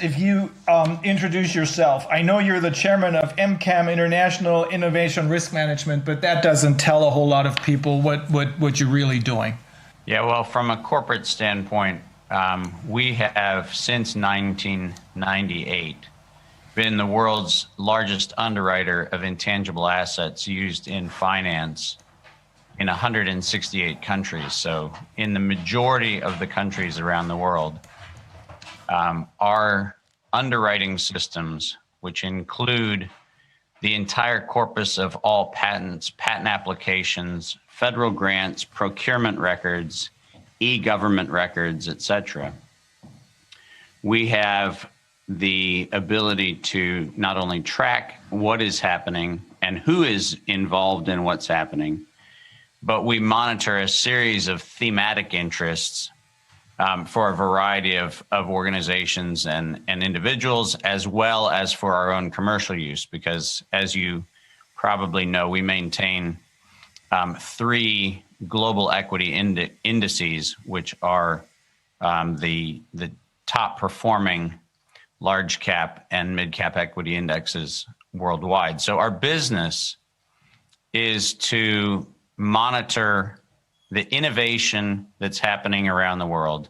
best if you introduce yourself. I know you're the chairman of MCAM, International Innovation Risk Management, but that doesn't tell a whole lot of people what you're really doing. Yeah, well, from a corporate standpoint, we have since 1998 been the world's largest underwriter of intangible assets used in finance in 168 countries. So in the majority of the countries around the world, our underwriting systems, which include the entire corpus of all patents, patent applications, federal grants, procurement records, e-government records, etc. We have the ability to not only track what is happening and who is involved in what's happening, but we monitor a series of thematic interests for a variety of organizations and individuals, as well as for our own commercial use, because as you probably know, we maintain 3 global equity indices, which are the top performing large cap and mid cap equity indexes worldwide. So our business is to monitor the innovation that's happening around the world,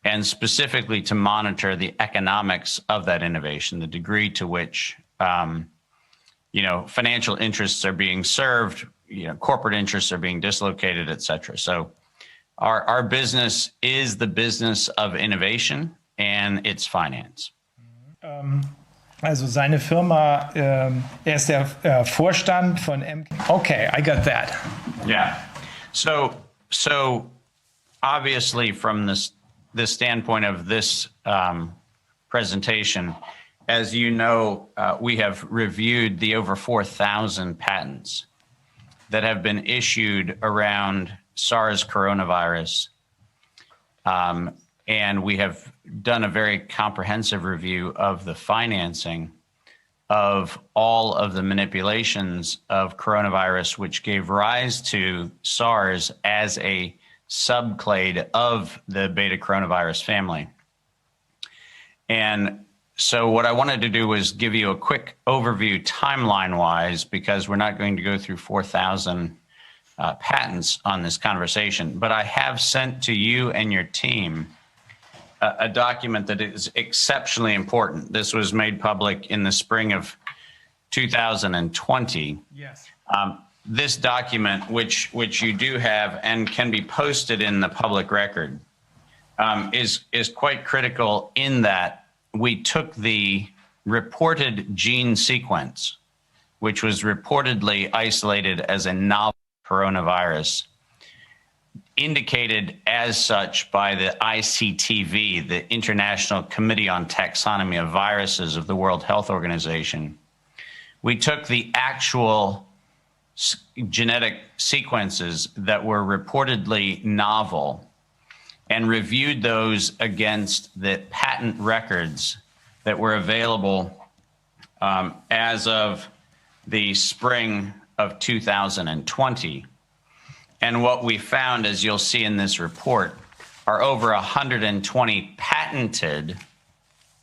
and specifically to monitor the economics of that innovation, the degree to which financial interests are being served, corporate interests are being dislocated, et cetera. So our business is the business of innovation, and it's finance. Also seine Firma, ist der Vorstand von MCAM. Okay, I got that. Yeah. So obviously from the standpoint of this presentation, as you know, we have reviewed the over 4,000 patents that have been issued around SARS coronavirus. And we have done a very comprehensive review of the financing of all of the manipulations of coronavirus, which gave rise to SARS as a subclade of the beta coronavirus family. And so what I wanted to do was give you a quick overview timeline-wise, because we're not going to go through 4,000 patents on this conversation, but I have sent to you and your team a document that is exceptionally important. This was made public in the spring of 2020. Yes. This document, which you do have and can be posted in the public record, is quite critical in that we took the reported gene sequence, which was reportedly isolated as a novel coronavirus, indicated as such by the ICTV, the International Committee on Taxonomy of Viruses of the World Health Organization. We took the actual genetic sequences that were reportedly novel and reviewed those against the patent records that were available as of the spring of 2020. And what we found, as you'll see in this report, are over 120 patented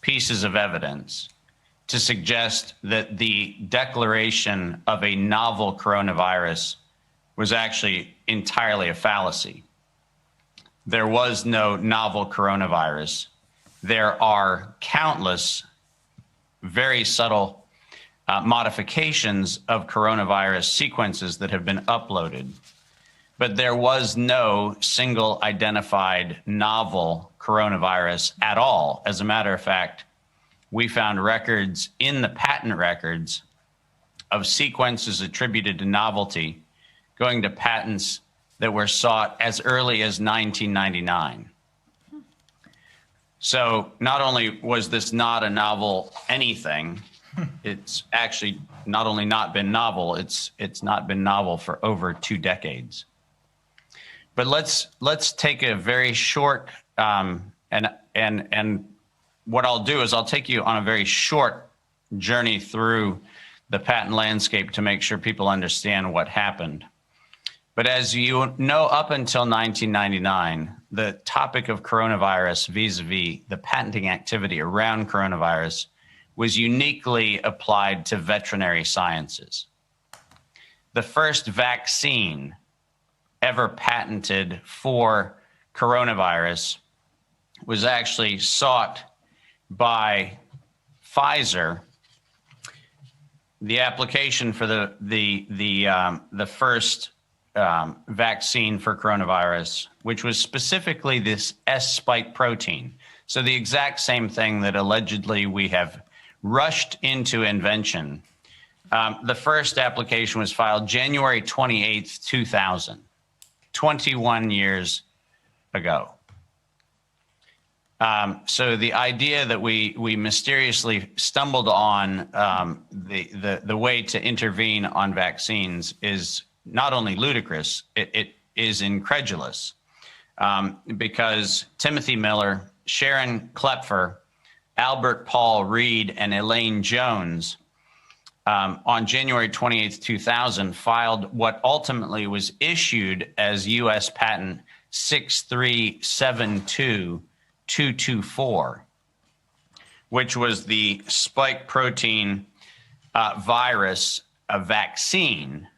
pieces of evidence to suggest that the declaration of a novel coronavirus was actually entirely a fallacy. There was no novel coronavirus. There are countless very subtle modifications of coronavirus sequences that have been uploaded. But there was no single identified novel coronavirus at all. As a matter of fact, we found records in the patent records of sequences attributed to novelty going to patents that were sought as early as 1999. So not only was this not a novel anything, it's actually not only not been novel, it's not been novel for over 2 decades. But let's take a very short and what I'll do is I'll take you on a very short journey through the patent landscape to make sure people understand what happened. But as you know, up until 1999, the topic of coronavirus vis-a-vis the patenting activity around coronavirus was uniquely applied to veterinary sciences. The first vaccine ever patented for coronavirus was actually sought by Pfizer. The application for the first vaccine for coronavirus, which was specifically this S spike protein. So the exact same thing that allegedly we have rushed into invention. The first application was filed January 28th, 2000, 21 years ago. So the idea that we mysteriously stumbled on the way to intervene on vaccines is not only ludicrous, it is incredulous, because Timothy Miller, Sharon Klepfer, Albert Paul Reed, and Elaine Jones on January 28th, 2000, filed what ultimately was issued as U.S. Patent 6372224, which was the spike protein virus vaccine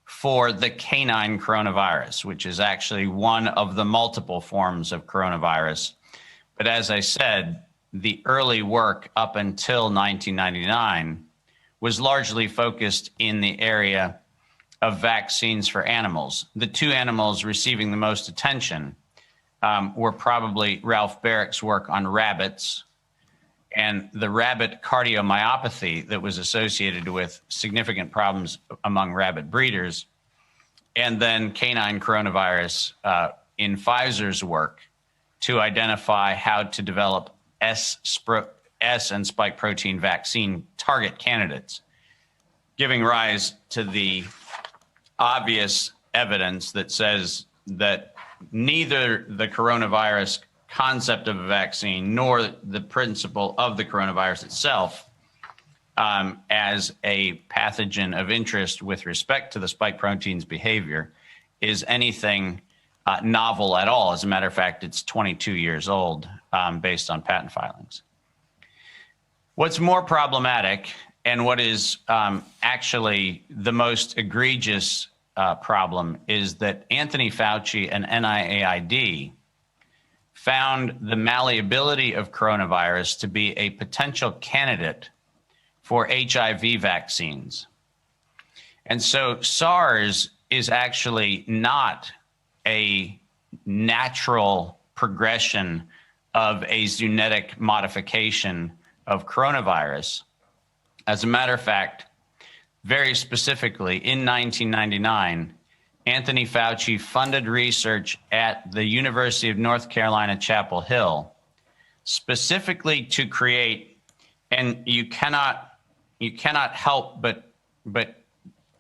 for the canine coronavirus, which is actually one of the multiple forms of coronavirus. But as I said, the early work up until 1999 was largely focused in the area of vaccines for animals. The two animals receiving the most attention were probably Ralph Barrick's work on rabbits and the rabbit cardiomyopathy that was associated with significant problems among rabbit breeders, and then canine coronavirus in Pfizer's work to identify how to develop S and spike protein vaccine target candidates, giving rise to the obvious evidence that says that neither the coronavirus concept of a vaccine nor the principle of the coronavirus itself as a pathogen of interest with respect to the spike protein's behavior is anything novel at all. As a matter of fact, it's 22 years old based on patent filings. What's more problematic, and what is actually the most egregious problem, is that Anthony Fauci and NIAID found the malleability of coronavirus to be a potential candidate for HIV vaccines. And so SARS is actually not a natural progression of a zoonotic modification of coronavirus. As a matter of fact, very specifically, in 1999, Anthony Fauci funded research at the University of North Carolina, Chapel Hill, specifically to create, and you cannot help but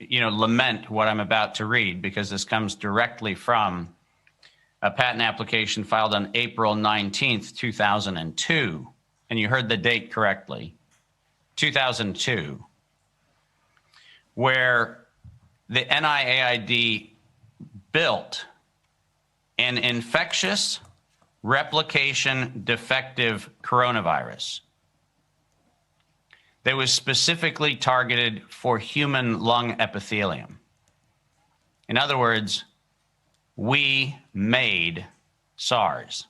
lament what I'm about to read, because this comes directly from a patent application filed on April 19th, 2002. And you heard the date correctly, 2002, where the NIAID built an infectious replication defective coronavirus that was specifically targeted for human lung epithelium. In other words, we made SARS.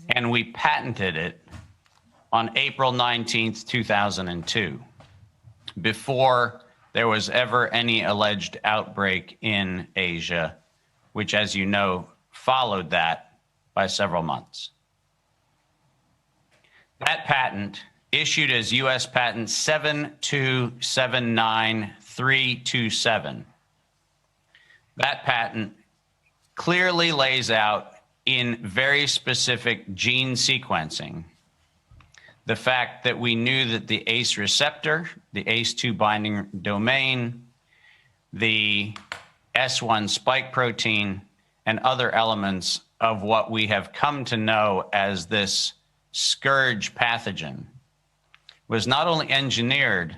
And we patented it on April 19th, 2002, before there was ever any alleged outbreak in Asia, which, as you know, followed that by several months. That patent, issued as U.S. Patent 7279327, that patent clearly lays out in very specific gene sequencing the fact that we knew that the ACE receptor, the ACE2 binding domain, the S1 spike protein, and other elements of what we have come to know as this scourge pathogen was not only engineered,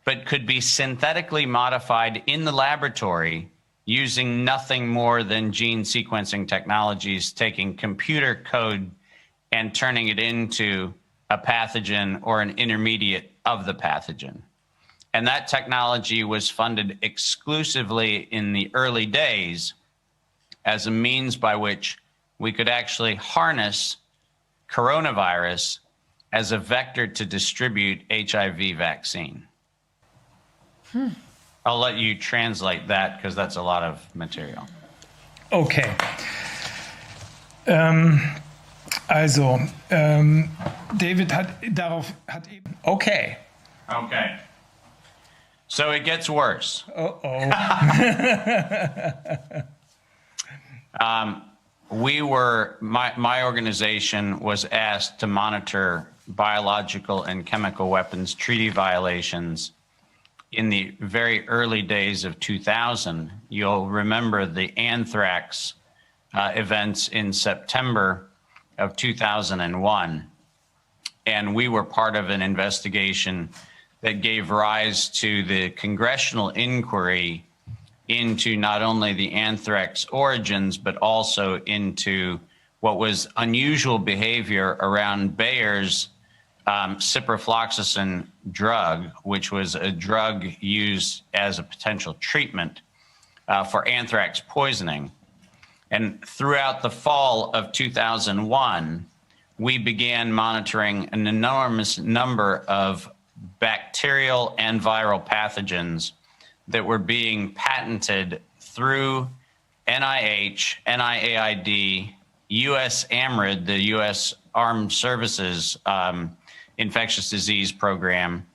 but could be synthetically modified in the laboratory using nothing more than gene sequencing technologies, taking computer code and turning it into a pathogen or an intermediate of the pathogen. And that technology was funded exclusively in the early days as a means by which we could actually harness coronavirus as a vector to distribute HIV vaccine. I'll let you translate that because that's a lot of material. Okay. David hat eben. Okay. Okay. So it gets worse. Uh-oh. My organization was asked to monitor biological and chemical weapons treaty violations in the very early days of 2000. You'll remember the anthrax events in September of 2001. And we were part of an investigation that gave rise to the congressional inquiry into not only the anthrax origins, but also into what was unusual behavior around Bayer's ciprofloxacin drug, which was a drug used as a potential treatment for anthrax poisoning. And throughout the fall of 2001, we began monitoring an enormous number of bacterial and viral pathogens that were being patented through NIH, NIAID, US AMRID, the US Armed Services Infectious Disease Program,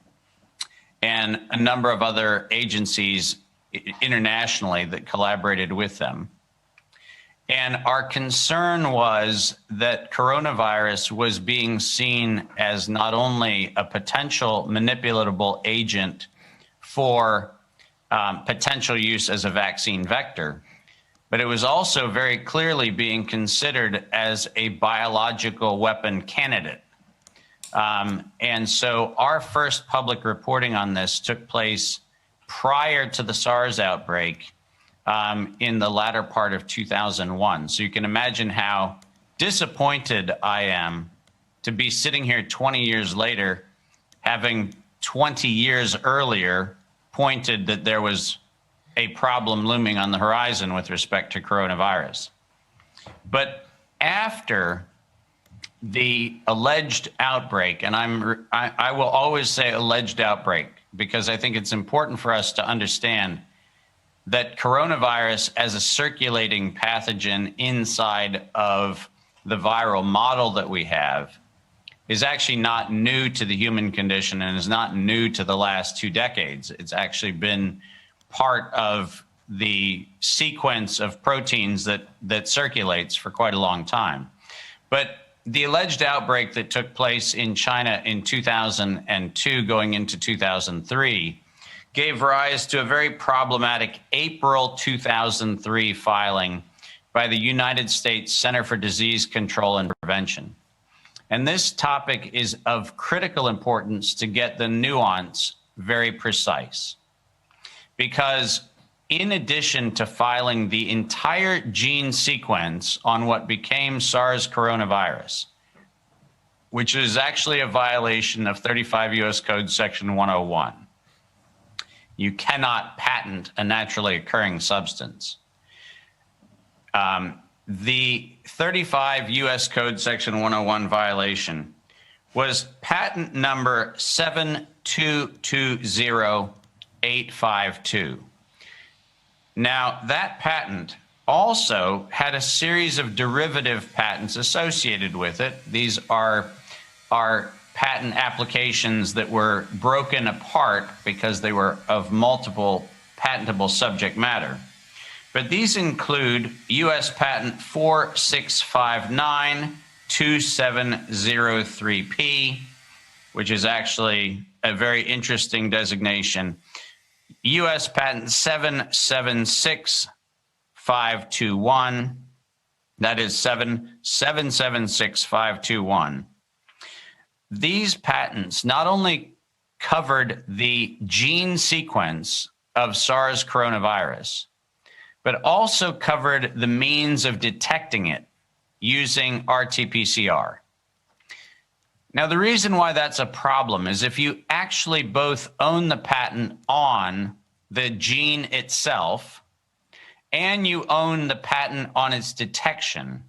and a number of other agencies internationally that collaborated with them. And our concern was that coronavirus was being seen as not only a potential manipulatable agent for potential use as a vaccine vector, but it was also very clearly being considered as a biological weapon candidate. And so our first public reporting on this took place prior to the SARS outbreak in the latter part of 2001. So you can imagine how disappointed I am to be sitting here 20 years later, having 20 years earlier pointed that there was a problem looming on the horizon with respect to coronavirus. But after the alleged outbreak, and I will always say alleged outbreak, because I think it's important for us to understand that coronavirus as a circulating pathogen inside of the viral model that we have is actually not new to the human condition and is not new to the last 2 decades. It's actually been part of the sequence of proteins that circulates for quite a long time. But the alleged outbreak that took place in China in 2002 going into 2003 gave rise to a very problematic April 2003 filing by the United States Center for Disease Control and Prevention. And this topic is of critical importance to get the nuance very precise. Because in addition to filing the entire gene sequence on what became SARS coronavirus, which is actually a violation of 35 U.S. Code Section 101, you cannot patent a naturally occurring substance. The 35 U.S. Code Section 101 violation was patent number 7220852. Now, that patent also had a series of derivative patents associated with it. These are patent applications that were broken apart because they were of multiple patentable subject matter. But these include U.S. Patent 46592703P, which is actually a very interesting designation. U.S. Patent 776521, that is 776521. These patents not only covered the gene sequence of SARS coronavirus, but also covered the means of detecting it using RT-PCR. Now, the reason why that's a problem is if you actually both own the patent on the gene itself and you own the patent on its detection,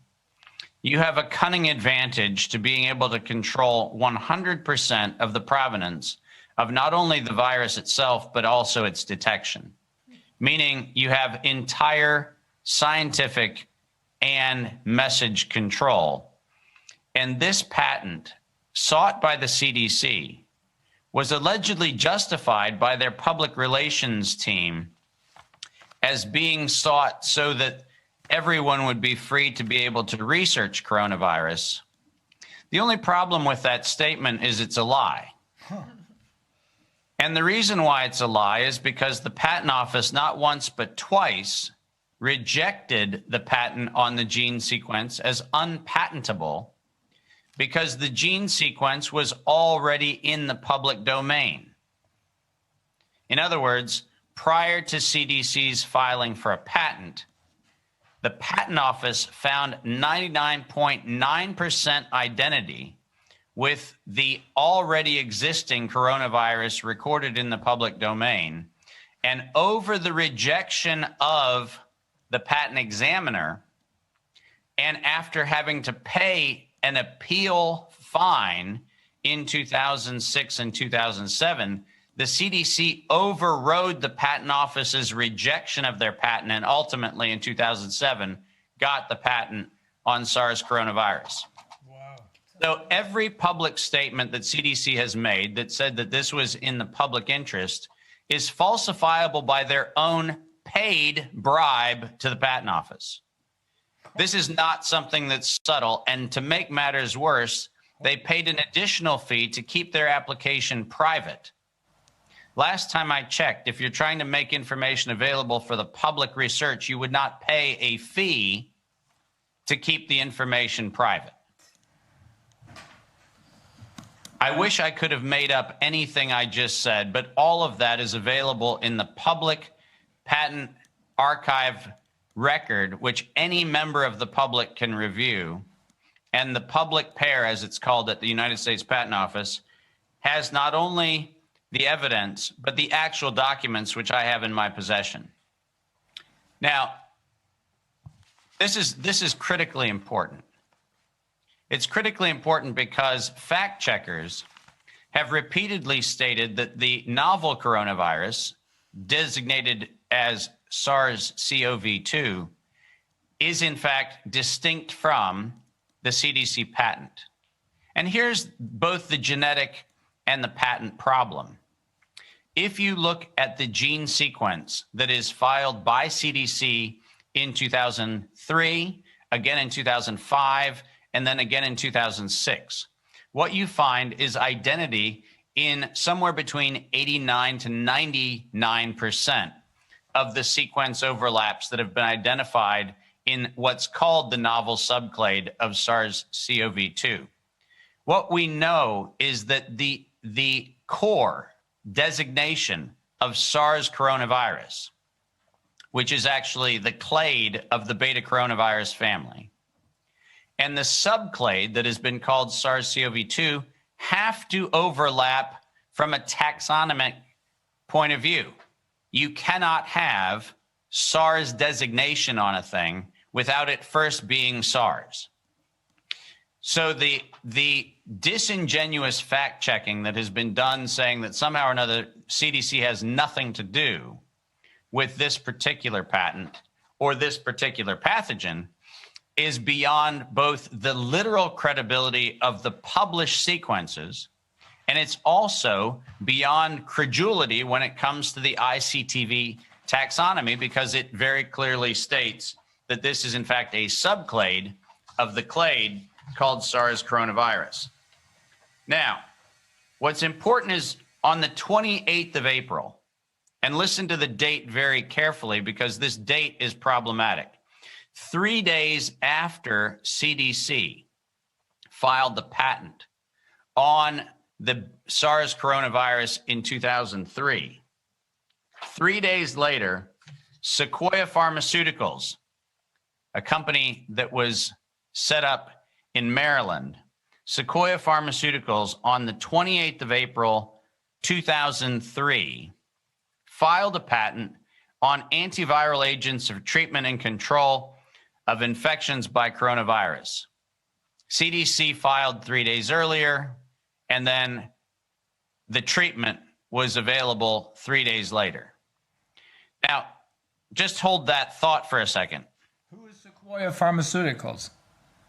you have a cunning advantage to being able to control 100% of the provenance of not only the virus itself, but also its detection. Meaning you have entire scientific and message control. And this patent, sought by the CDC, was allegedly justified by their public relations team as being sought so that everyone would be free to be able to research coronavirus. The only problem with that statement is it's a lie. And the reason why it's a lie is because the Patent Office not once but twice rejected the patent on the gene sequence as unpatentable because the gene sequence was already in the public domain. In other words, prior to CDC's filing for a patent, the Patent Office found 99.9% identity with the already existing coronavirus recorded in the public domain. And over the rejection of the patent examiner, and after having to pay an appeal fine in 2006 and 2007, the CDC overrode the Patent Office's rejection of their patent and ultimately in 2007 got the patent on SARS coronavirus. Wow. So every public statement that CDC has made that said that this was in the public interest is falsifiable by their own paid bribe to the Patent Office. This is not something that's subtle. And to make matters worse, they paid an additional fee to keep their application private. Last time I checked, if you're trying to make information available for the public research, you would not pay a fee to keep the information private. I wish I could have made up anything I just said, but all of that is available in the public patent archive record, which any member of the public can review. And the public pair, as it's called at the United States Patent Office, has not only the evidence, but the actual documents, which I have in my possession. Now, this is critically important. It's critically important because fact checkers have repeatedly stated that the novel coronavirus, designated as SARS-CoV-2, is in fact distinct from the CDC patent. And here's both the genetic and the patent problem. If you look at the gene sequence that is filed by CDC in 2003, again in 2005, and then again in 2006, what you find is identity in somewhere between 89 to 99% of the sequence overlaps that have been identified in what's called the novel subclade of SARS-CoV-2. What we know is that the core designation of SARS coronavirus, which is actually the clade of the beta coronavirus family, and the subclade that has been called SARS-CoV-2 have to overlap from a taxonomic point of view. You cannot have SARS designation on a thing without it first being SARS. So the disingenuous fact checking that has been done saying that somehow or another CDC has nothing to do with this particular patent or this particular pathogen is beyond both the literal credibility of the published sequences, and it's also beyond credulity when it comes to the ICTV taxonomy, because it very clearly states that this is in fact a subclade of the clade called SARS coronavirus. Now, what's important is on the 28th of April, and listen to the date very carefully because this date is problematic. 3 days after CDC filed the patent on the SARS coronavirus in 2003, 3 days later, Sequoia Pharmaceuticals, a company that was set up in Maryland, Sequoia Pharmaceuticals on the 28th of April, 2003, filed a patent on antiviral agents of treatment and control of infections by coronavirus. CDC filed 3 days earlier, and then the treatment was available 3 days later. Now, just hold that thought for a second. Who is Sequoia Pharmaceuticals?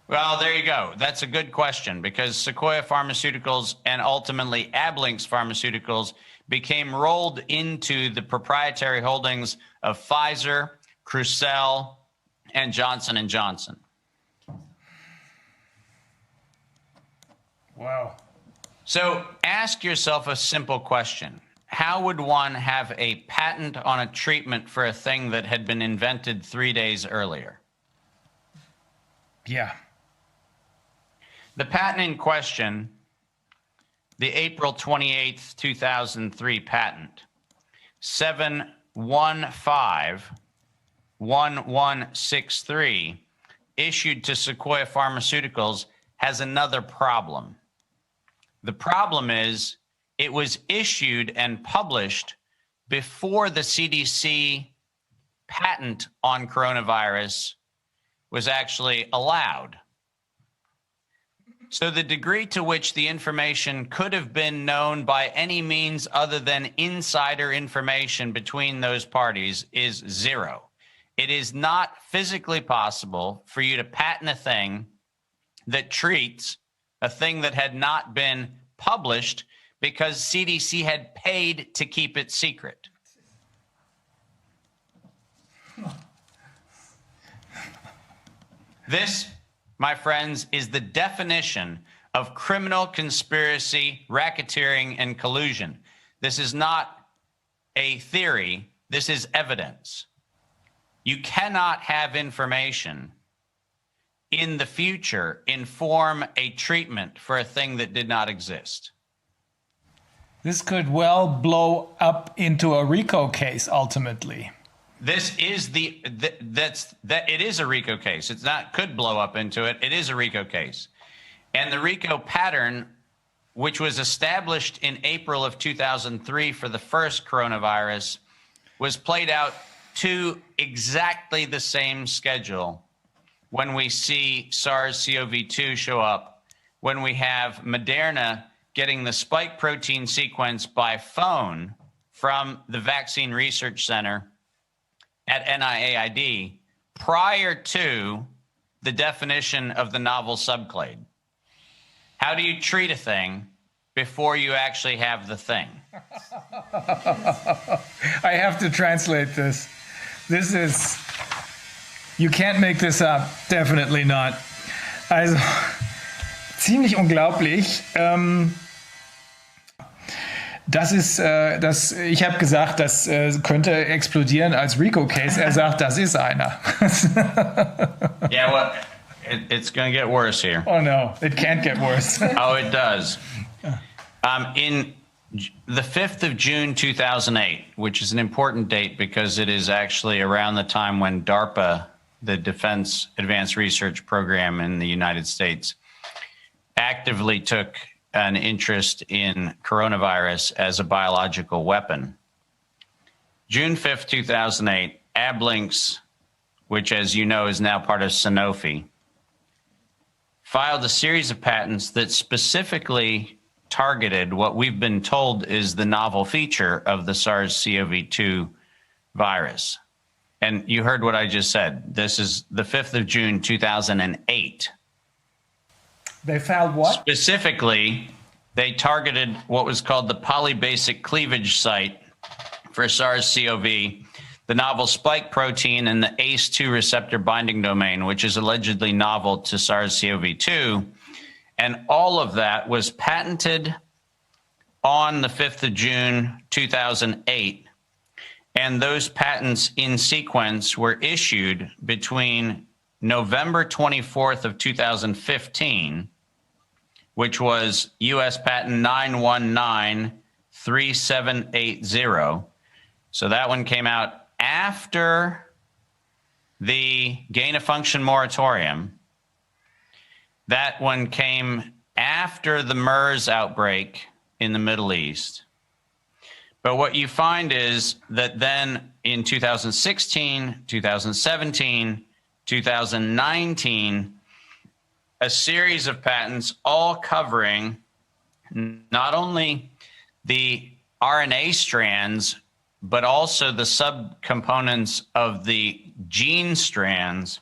Well, there you go. That's a good question, because Sequoia Pharmaceuticals and ultimately Ablynx Pharmaceuticals became rolled into the proprietary holdings of Pfizer, Crucell, and Johnson & Johnson. Wow. So ask yourself a simple question. How would one have a patent on a treatment for a thing that had been invented 3 days earlier? Yeah. The patent in question, the April 28th, 2003 patent, 7151163, issued to Sequoia Pharmaceuticals, has another problem. The problem is it was issued and published before the CDC patent on coronavirus was actually allowed. So the degree to which the information could have been known by any means other than insider information between those parties is zero. It is not physically possible for you to patent a thing that treats a thing that had not been published because CDC had paid to keep it secret. This, my friends, is the definition of criminal conspiracy, racketeering, and collusion. This is not a theory. This is evidence. You cannot have information in the future inform a treatment for a thing that did not exist. This could well blow up into a RICO case ultimately. This is it is a RICO case. It's not could blow up into it. It is a RICO case. And the RICO pattern, which was established in April of 2003 for the first coronavirus, was played out to exactly the same schedule when we see SARS-CoV-2 show up, when we have Moderna getting the spike protein sequence by phone from the Vaccine Research Center at NIAID prior to the definition of the novel subclade. How do you treat a thing before you actually have the thing? I have to translate this. This is, you can't make this up. Definitely not. Also, ziemlich unglaublich. Ich habe gesagt, das könnte explodieren als RICO-Case. Er sagt, das ist einer. Yeah, well, it's going to get worse here. Oh no, it can't get worse. Oh, it does. In the 5th of June, 2008, which is an important date because it is actually around the time when DARPA, the Defense Advanced Research Program in the United States, actively took an interest in coronavirus as a biological weapon. June 5th, 2008, Ablynx, which as you know is now part of Sanofi, filed a series of patents that specifically targeted what we've been told is the novel feature of the SARS-CoV-2 virus. And you heard what I just said. This is the 5th of June, 2008. They filed what? Specifically, they targeted what was called the polybasic cleavage site for SARS-CoV, the novel spike protein, and the ACE2 receptor binding domain, which is allegedly novel to SARS-CoV-2. And all of that was patented on the 5th of June, 2008. And those patents in sequence were issued between November 24th of 2015, which was U.S. patent 9193780. So that one came out after the gain-of-function moratorium. That one came after the MERS outbreak in the Middle East. But what you find is that then in 2016, 2017, 2019, a series of patents all covering not only the RNA strands, but also the subcomponents of the gene strands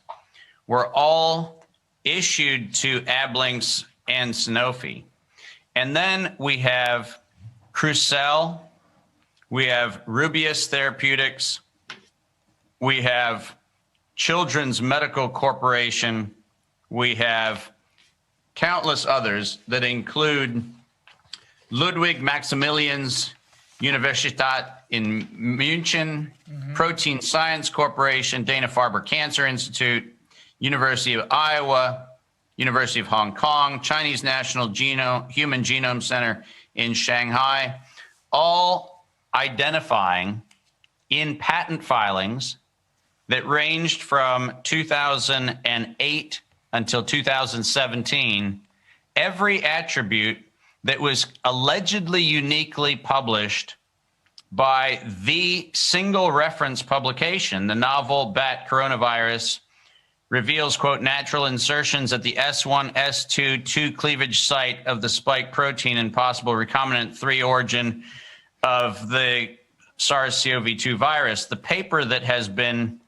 were all issued to Ablynx and Sanofi. And then we have Crucell, we have Rubius Therapeutics, we have Children's Medical Corporation, we have countless others that include Ludwig Maximilians Universität in München, Protein Science Corporation, Dana-Farber Cancer Institute, University of Iowa, University of Hong Kong, Chinese National Human Genome Center in Shanghai, all identifying in patent filings that ranged from 2008 until 2017, every attribute that was allegedly uniquely published by the single reference publication, the novel bat coronavirus, reveals, quote, natural insertions at the S1, S2, 2 cleavage site of the spike protein and possible recombinant 3 origin of the SARS-CoV-2 virus. The paper that has been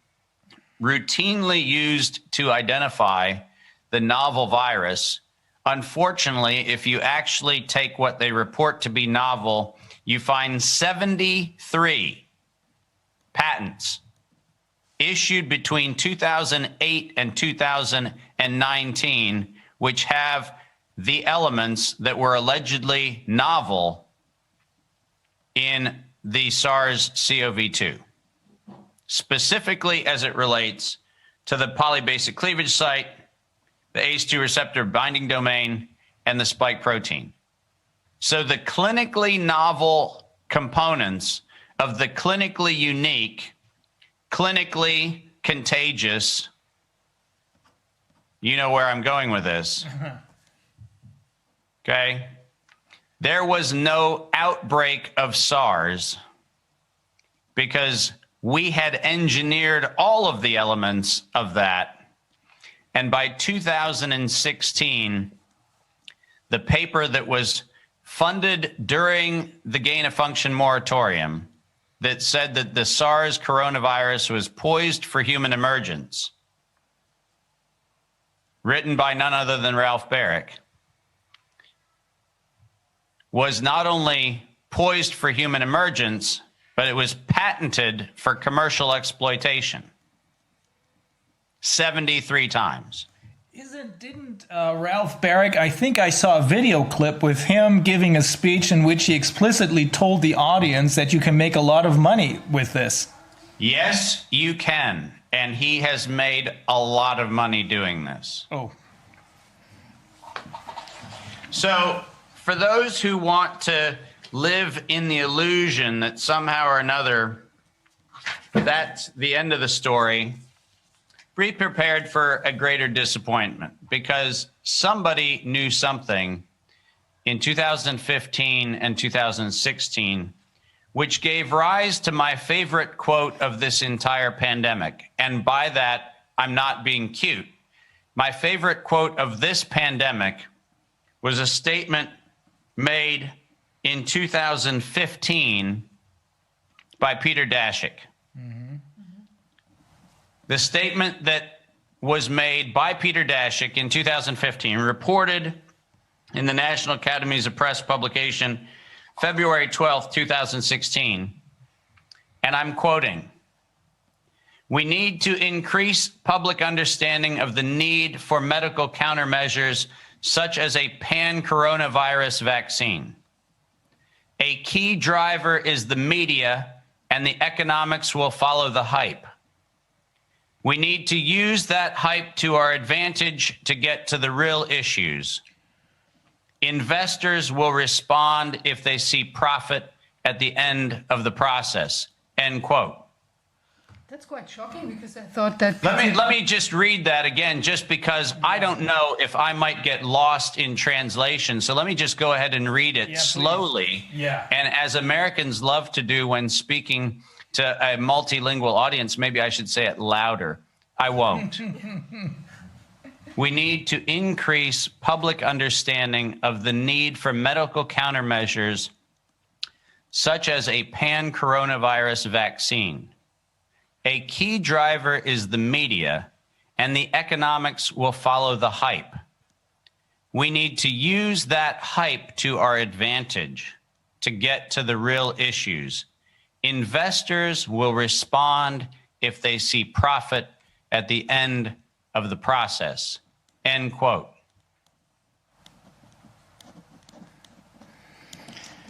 routinely used to identify the novel virus, unfortunately, if you actually take what they report to be novel, you find 73 patents issued between 2008 and 2019, which have the elements that were allegedly novel in the SARS-CoV-2, specifically as it relates to the polybasic cleavage site, the ACE2 receptor binding domain, and the spike protein. So the clinically novel components of the clinically unique, clinically contagious, you know where I'm going with this, okay? There was no outbreak of SARS because we had engineered all of the elements of that. And by 2016, the paper that was funded during the gain-of-function moratorium that said that the SARS coronavirus was poised for human emergence, written by none other than Ralph Baric, was not only poised for human emergence, but it was patented for commercial exploitation 73 times. Didn't Ralph Baric, I think I saw a video clip with him giving a speech in which he explicitly told the audience that you can make a lot of money with this. Yes, you can. And he has made a lot of money doing this. Oh. So for those who want to live in the illusion that somehow or another that's the end of the story, be prepared for a greater disappointment, because somebody knew something in 2015 and 2016, which gave rise to my favorite quote of this entire pandemic. And by that, I'm not being cute. My favorite quote of this pandemic was a statement made in 2015 by Peter Daszak. The statement that was made by Peter Daszak in 2015, reported in the National Academies of Press publication, February 12th, 2016, and I'm quoting, "We need to increase public understanding of the need for medical countermeasures such as a pan-coronavirus vaccine. A key driver is the media, and the economics will follow the hype. We need to use that hype to our advantage to get to the real issues. Investors will respond if they see profit at the end of the process," end quote. That's quite shocking because I thought that. Let me just read that again, just because I don't know if I might get lost in translation. So let me just go ahead and read it slowly. Yeah. And as Americans love to do when speaking to a multilingual audience, maybe I should say it louder. I won't. We need to increase public understanding of the need for medical countermeasures, such as a pan-coronavirus vaccine. A key driver is the media, and the economics will follow the hype. We need to use that hype to our advantage to get to the real issues. Investors will respond if they see profit at the end of the process. End quote.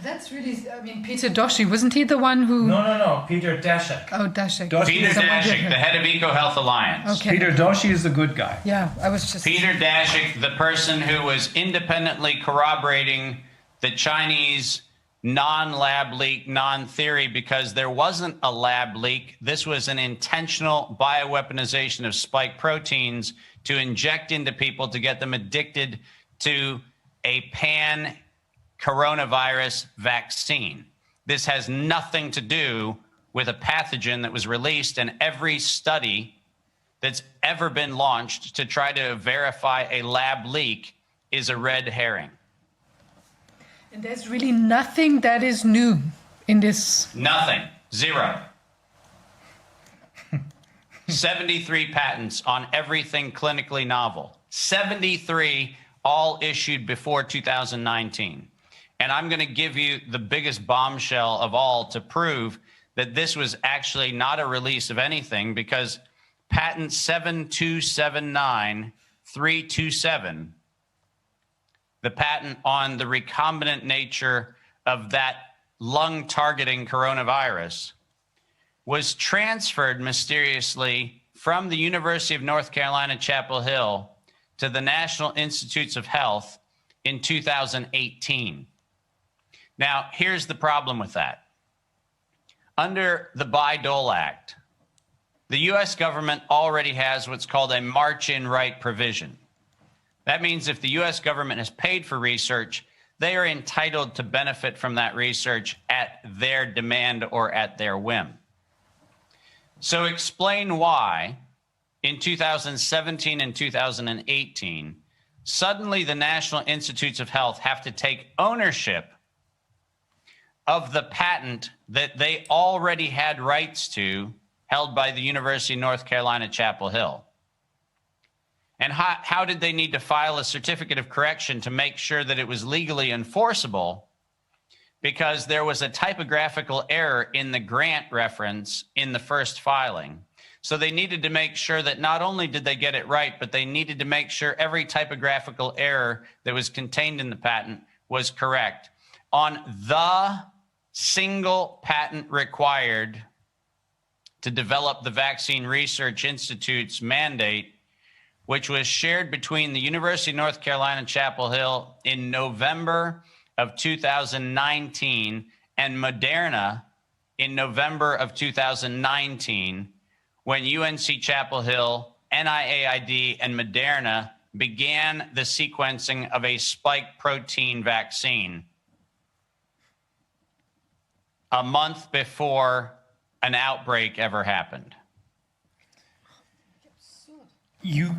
That's really, I mean, Peter Doshi, wasn't he the one who... No, Peter Daszak. Oh, Daszak. Peter Daszak, the head of EcoHealth Alliance. Okay. Peter Doshi is the good guy. Yeah, I was just... Peter Daszak, the person who was independently corroborating the Chinese non-lab leak, non-theory, because there wasn't a lab leak. This was an intentional bioweaponization of spike proteins to inject into people to get them addicted to a pan-coronavirus vaccine. This has nothing to do with a pathogen that was released, and every study that's ever been launched to try to verify a lab leak is a red herring. And there's really nothing that is new in this. Nothing. Zero. 73 patents on everything clinically novel. 73, all issued before 2019. And I'm going to give you the biggest bombshell of all to prove that this was actually not a release of anything, because patent 7279327, the patent on the recombinant nature of that lung targeting coronavirus, was transferred mysteriously from the University of North Carolina, Chapel Hill to the National Institutes of Health in 2018. Now, here's the problem with that. Under the Bayh-Dole Act, the U.S. government already has what's called a march-in right provision. That means if the U.S. government has paid for research, they are entitled to benefit from that research at their demand or at their whim. So explain why in 2017 and 2018, suddenly the National Institutes of Health have to take ownership of the patent that they already had rights to, held by the University of North Carolina, Chapel Hill. And how did they need to file a certificate of correction to make sure that it was legally enforceable? Because there was a typographical error in the grant reference in the first filing. So they needed to make sure that not only did they get it right, but they needed to make sure every typographical error that was contained in the patent was correct. On the single patent required to develop the Vaccine Research Institute's mandate, which was shared between the University of North Carolina, Chapel Hill in November of 2019 and Moderna in November of 2019, when UNC Chapel Hill, NIAID, and Moderna began the sequencing of a spike protein vaccine a month before an outbreak ever happened. You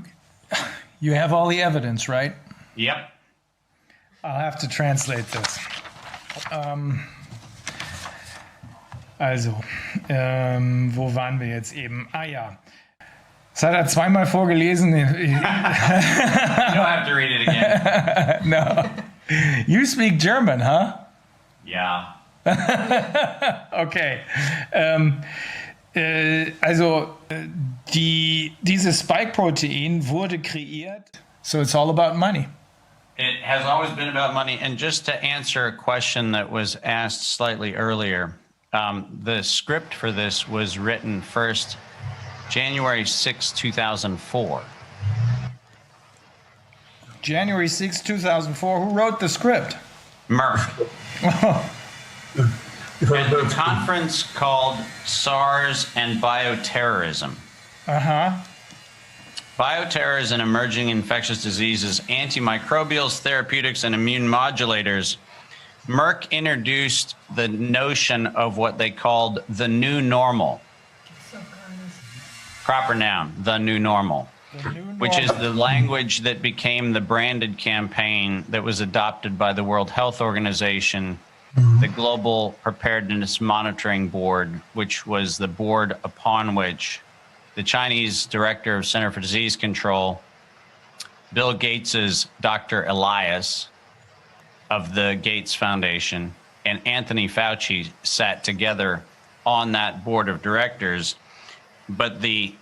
have all the evidence, right? Yep. I'll have to translate this. Wo waren wir jetzt eben? Ah ja. Das hat er zweimal vorgelesen. You don't have to read it again. No. You speak German, huh? Yeah. Okay. Dieses Spike-Protein wurde kreiert. So it's all about money. It has always been about money. And just to answer a question that was asked slightly earlier, the script for this was written first January 6, 2004. January 6, 2004. Who wrote the script? Murph. at a conference called SARS and Bioterrorism. Bioterrorism, emerging infectious diseases, antimicrobials, therapeutics, and immune modulators. Merck introduced the notion of what they called the new normal. Proper noun, the new normal, which is the language that became the branded campaign that was adopted by the World Health Organization, the Global Preparedness Monitoring Board, which was the board upon which the Chinese director of Center for Disease Control, Bill Gates's Dr. Elias of the Gates Foundation, and Anthony Fauci sat together on that board of directors. But the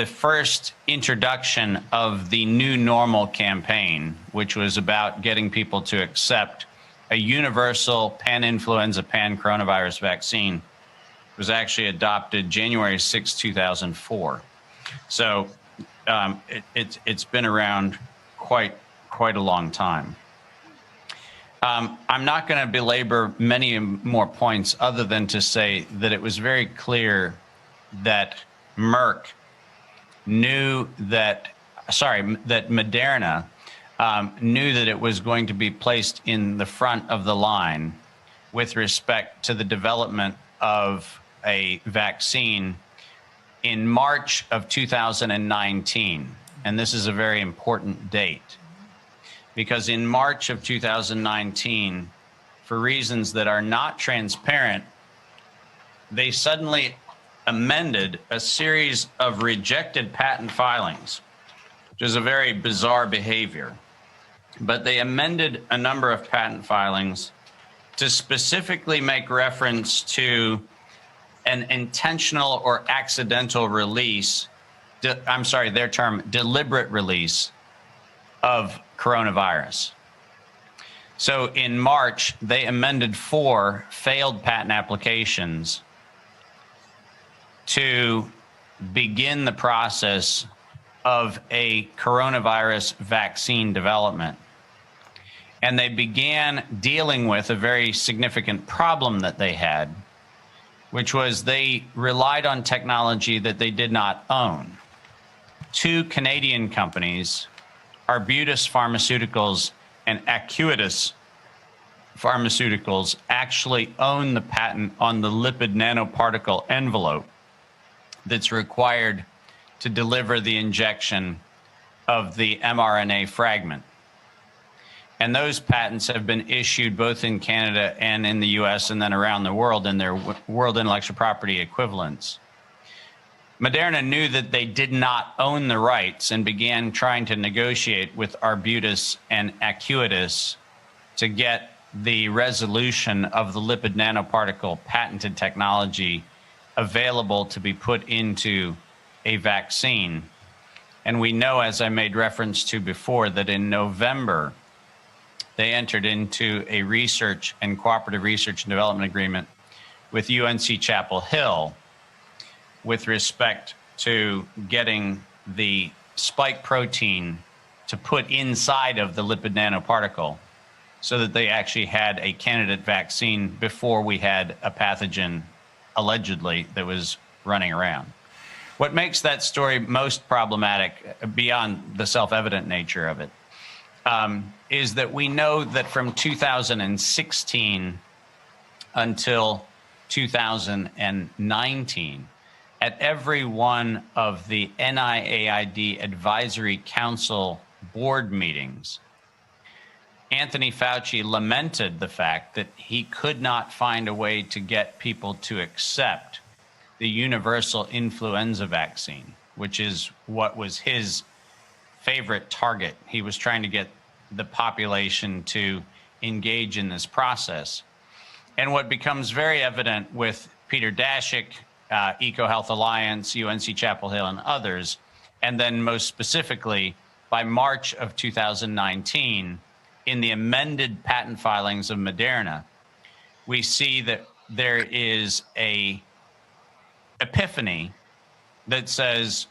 first introduction of the new normal campaign, which was about getting people to accept a universal pan-influenza, pan-coronavirus vaccine, was actually adopted January 6, 2004. So it's been around quite a long time. I'm not going to belabor many more points other than to say that it was very clear that Merck knew that Moderna knew that it was going to be placed in the front of the line with respect to the development of a vaccine in March of 2019. And this is a very important date, because in March of 2019, for reasons that are not transparent, they suddenly amended a series of rejected patent filings, which is a very bizarre behavior. But they amended a number of patent filings to specifically make reference to an intentional or accidental release, their term, deliberate release of coronavirus. So in March, they amended 4 failed patent applications to begin the process of a coronavirus vaccine development. And they began dealing with a very significant problem that they had, which was they relied on technology that they did not own. 2 Canadian companies, Arbutus Pharmaceuticals and Acuitas Pharmaceuticals, actually own the patent on the lipid nanoparticle envelope that's required to deliver the injection of the mRNA fragment. And those patents have been issued both in Canada and in the US and then around the world in their world intellectual property equivalents. Moderna knew that they did not own the rights and began trying to negotiate with Arbutus and Acuitas to get the resolution of the lipid nanoparticle patented technology available to be put into a vaccine. And we know, as I made reference to before, that in November, they entered into a research and cooperative research and development agreement with UNC Chapel Hill with respect to getting the spike protein to put inside of the lipid nanoparticle so that they actually had a candidate vaccine before we had a pathogen allegedly that was running around. What makes that story most problematic, beyond the self-evident nature of it, is that we know that from 2016 until 2019, at every one of the NIAID Advisory Council board meetings, Anthony Fauci lamented the fact that he could not find a way to get people to accept the universal influenza vaccine, which is what was his favorite target. He was trying to get the population to engage in this process. And what becomes very evident with Peter Daszak, EcoHealth Alliance, UNC Chapel Hill, and others, and then most specifically by March of 2019, in the amended patent filings of Moderna, we see that there is a epiphany that says,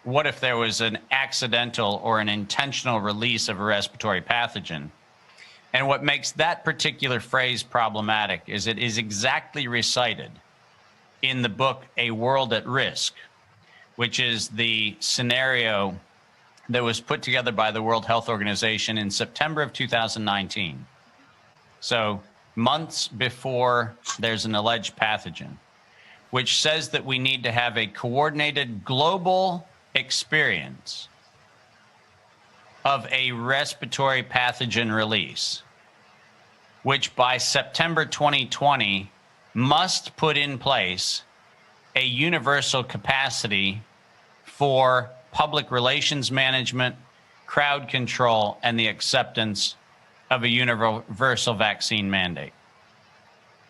what if there was an accidental or an intentional release of a respiratory pathogen? And what makes that particular phrase problematic is it is exactly recited in the book, A World at Risk, which is the scenario that was put together by the World Health Organization in September of 2019. So months before there's an alleged pathogen, which says that we need to have a coordinated global experience of a respiratory pathogen release, which by September 2020 must put in place a universal capacity for public relations management, crowd control, and the acceptance of a universal vaccine mandate.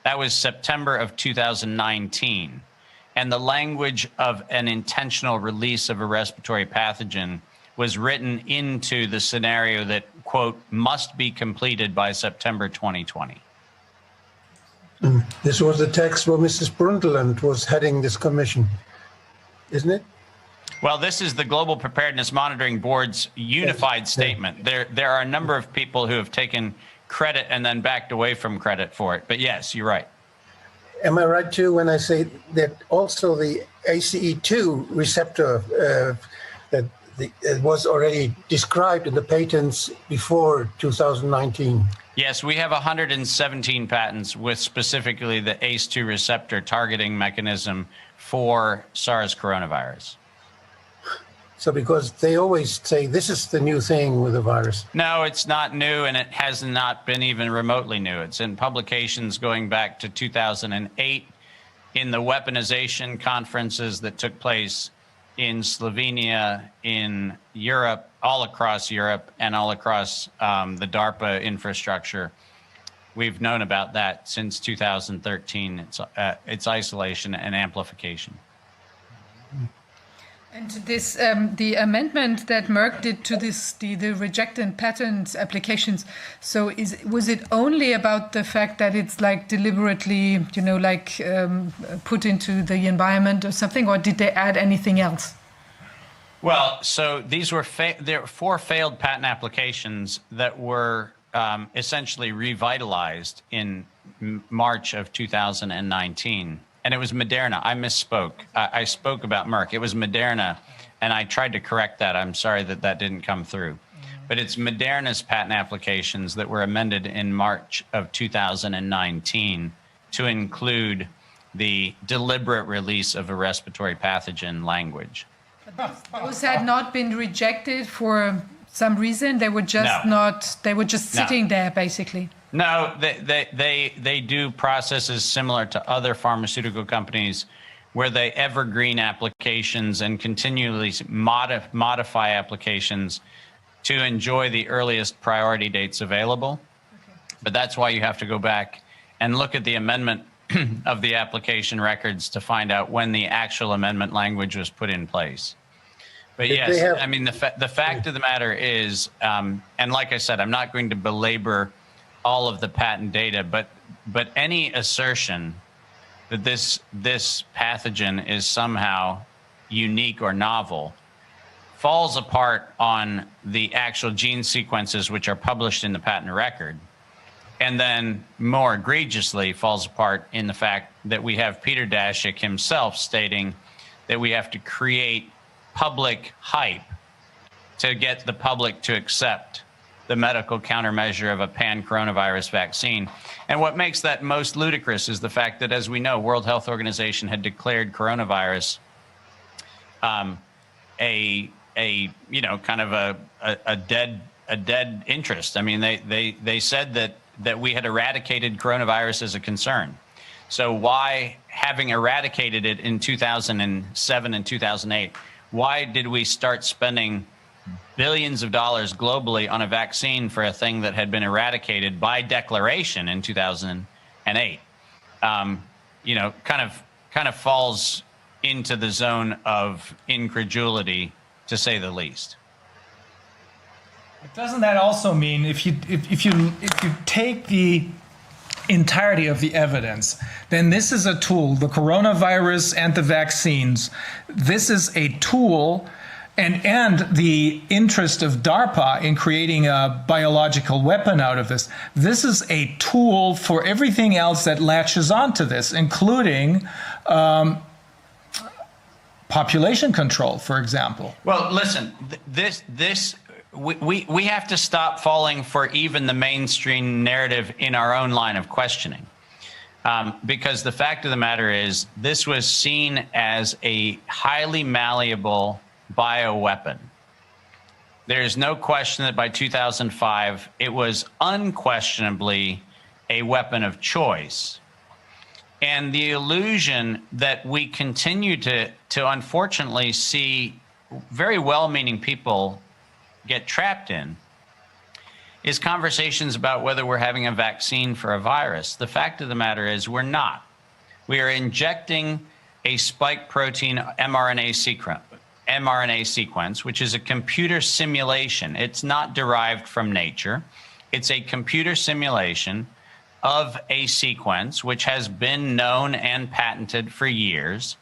That was September of 2019. And the language of an intentional release of a respiratory pathogen was written into the scenario that, quote, must be completed by September 2020. This was the text where Mrs. Brundtland was heading this commission, isn't it? Well, this is the Global Preparedness Monitoring Board's unified statement. There are a number of people who have taken credit and then backed away from credit for it. But yes, you're right. Am I right too when I say that also the ACE2 receptor it was already described in the patents before 2019? Yes, we have 117 patents with specifically the ACE2 receptor targeting mechanism for SARS coronavirus. So because they always say this is the new thing with the virus. No, it's not new, and it has not been even remotely new. It's in publications going back to 2008 in the weaponization conferences that took place in Slovenia, in Europe, all across Europe, and all across the DARPA infrastructure. We've known about that since 2013, its isolation and amplification. And this, the amendment that Merck did to this, the rejected patent applications. So, was it only about the fact that it's like deliberately, put into the environment or something, or did they add anything else? Well, so these were there were 4 failed patent applications that were essentially revitalized in March of 2019. And it was Moderna. I misspoke. I spoke about Merck. It was Moderna, and I tried to correct that. I'm sorry that didn't come through. But it's Moderna's patent applications that were amended in March of 2019 to include the deliberate release of a respiratory pathogen language. Those had not been rejected for some reason. They were just they were just sitting there, basically. No, they do processes similar to other pharmaceutical companies where they evergreen applications and continually modify applications to enjoy the earliest priority dates available. Okay. But that's why you have to go back and look at the amendment of the application records to find out when the actual amendment language was put in place. But yes, I mean, the fact of the matter is, and like I said, I'm not going to belabor all of the patent data, but any assertion that this pathogen is somehow unique or novel falls apart on the actual gene sequences which are published in the patent record, and then more egregiously falls apart in the fact that we have Peter Daszak himself stating that we have to create public hype to get the public to accept the medical countermeasure of a pan-coronavirus vaccine. And what makes that most ludicrous is the fact that, as we know, World Health Organization had declared coronavirus a dead interest. I mean, they said that we had eradicated coronavirus as a concern. So why, having eradicated it in 2007 and 2008, why did we start spending billions of dollars globally on a vaccine for a thing that had been eradicated by declaration in 2008? Kind of falls into the zone of incredulity, to say the least. But doesn't that also mean if you take the entirety of the evidence, then this is a tool, the coronavirus and the vaccines, this is a tool, and the interest of DARPA in creating a biological weapon out of this. This is a tool for everything else that latches onto this, including population control, for example. Well, listen, we have to stop falling for even the mainstream narrative in our own line of questioning. Because the fact of the matter is, this was seen as a highly malleable bioweapon. There's no question that by 2005, it was unquestionably a weapon of choice. And the illusion that we continue to unfortunately see very well-meaning people get trapped in is conversations about whether we're having a vaccine for a virus. The fact of the matter is we're not. We are injecting a spike protein mRNA sequence, which is a computer simulation. It's not derived from nature. It's a computer simulation of a sequence which has been known and patented for years.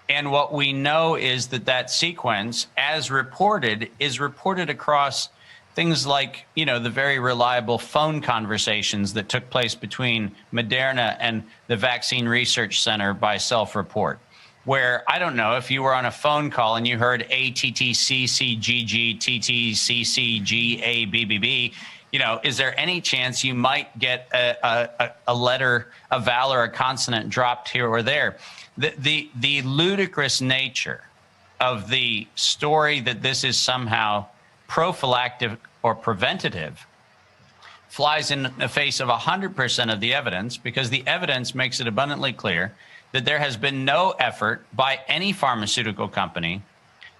And what we know is that that sequence, as reported, is reported across things like, the very reliable phone conversations that took place between Moderna and the Vaccine Research Center by self-report, where, I don't know, if you were on a phone call and you heard ATTCCGG, is there any chance you might get a letter, a vowel, or a consonant dropped here or there? The ludicrous nature of the story that this is somehow prophylactic or preventative flies in the face of 100% of the evidence, because the evidence makes it abundantly clear that there has been no effort by any pharmaceutical company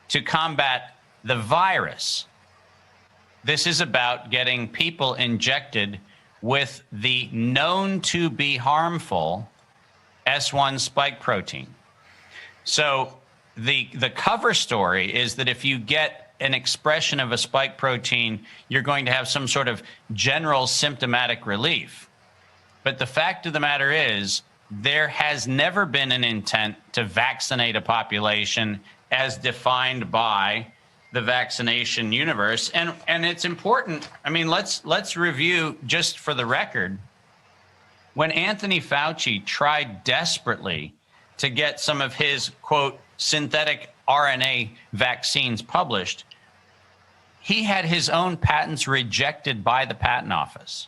to combat the virus. This is about getting people injected with the known to be harmful S1 spike protein. So the cover story is that if you get an expression of a spike protein, you're going to have some sort of general symptomatic relief. But the fact of the matter is, there has never been an intent to vaccinate a population as defined by the vaccination universe. And it's important. I mean, let's review, just for the record, when Anthony Fauci tried desperately to get some of his, quote, synthetic RNA vaccines published, he had his own patents rejected by the patent office.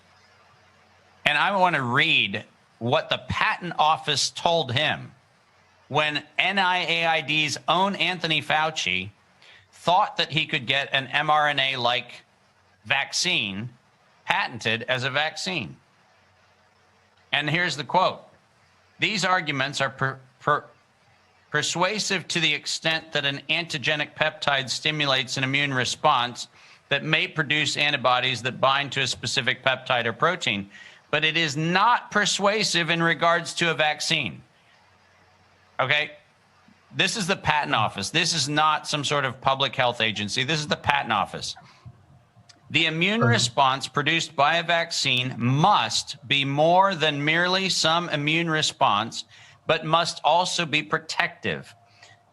And I want to read what the patent office told him when NIAID's own Anthony Fauci thought that he could get an mRNA-like vaccine patented as a vaccine. And here's the quote: "These arguments are persuasive to the extent that an antigenic peptide stimulates an immune response that may produce antibodies that bind to a specific peptide or protein, but it is not persuasive in regards to a vaccine." Okay? This is the patent office. This is not some sort of public health agency. This is the patent office. "The immune response produced by a vaccine must be more than merely some immune response, but must also be protective.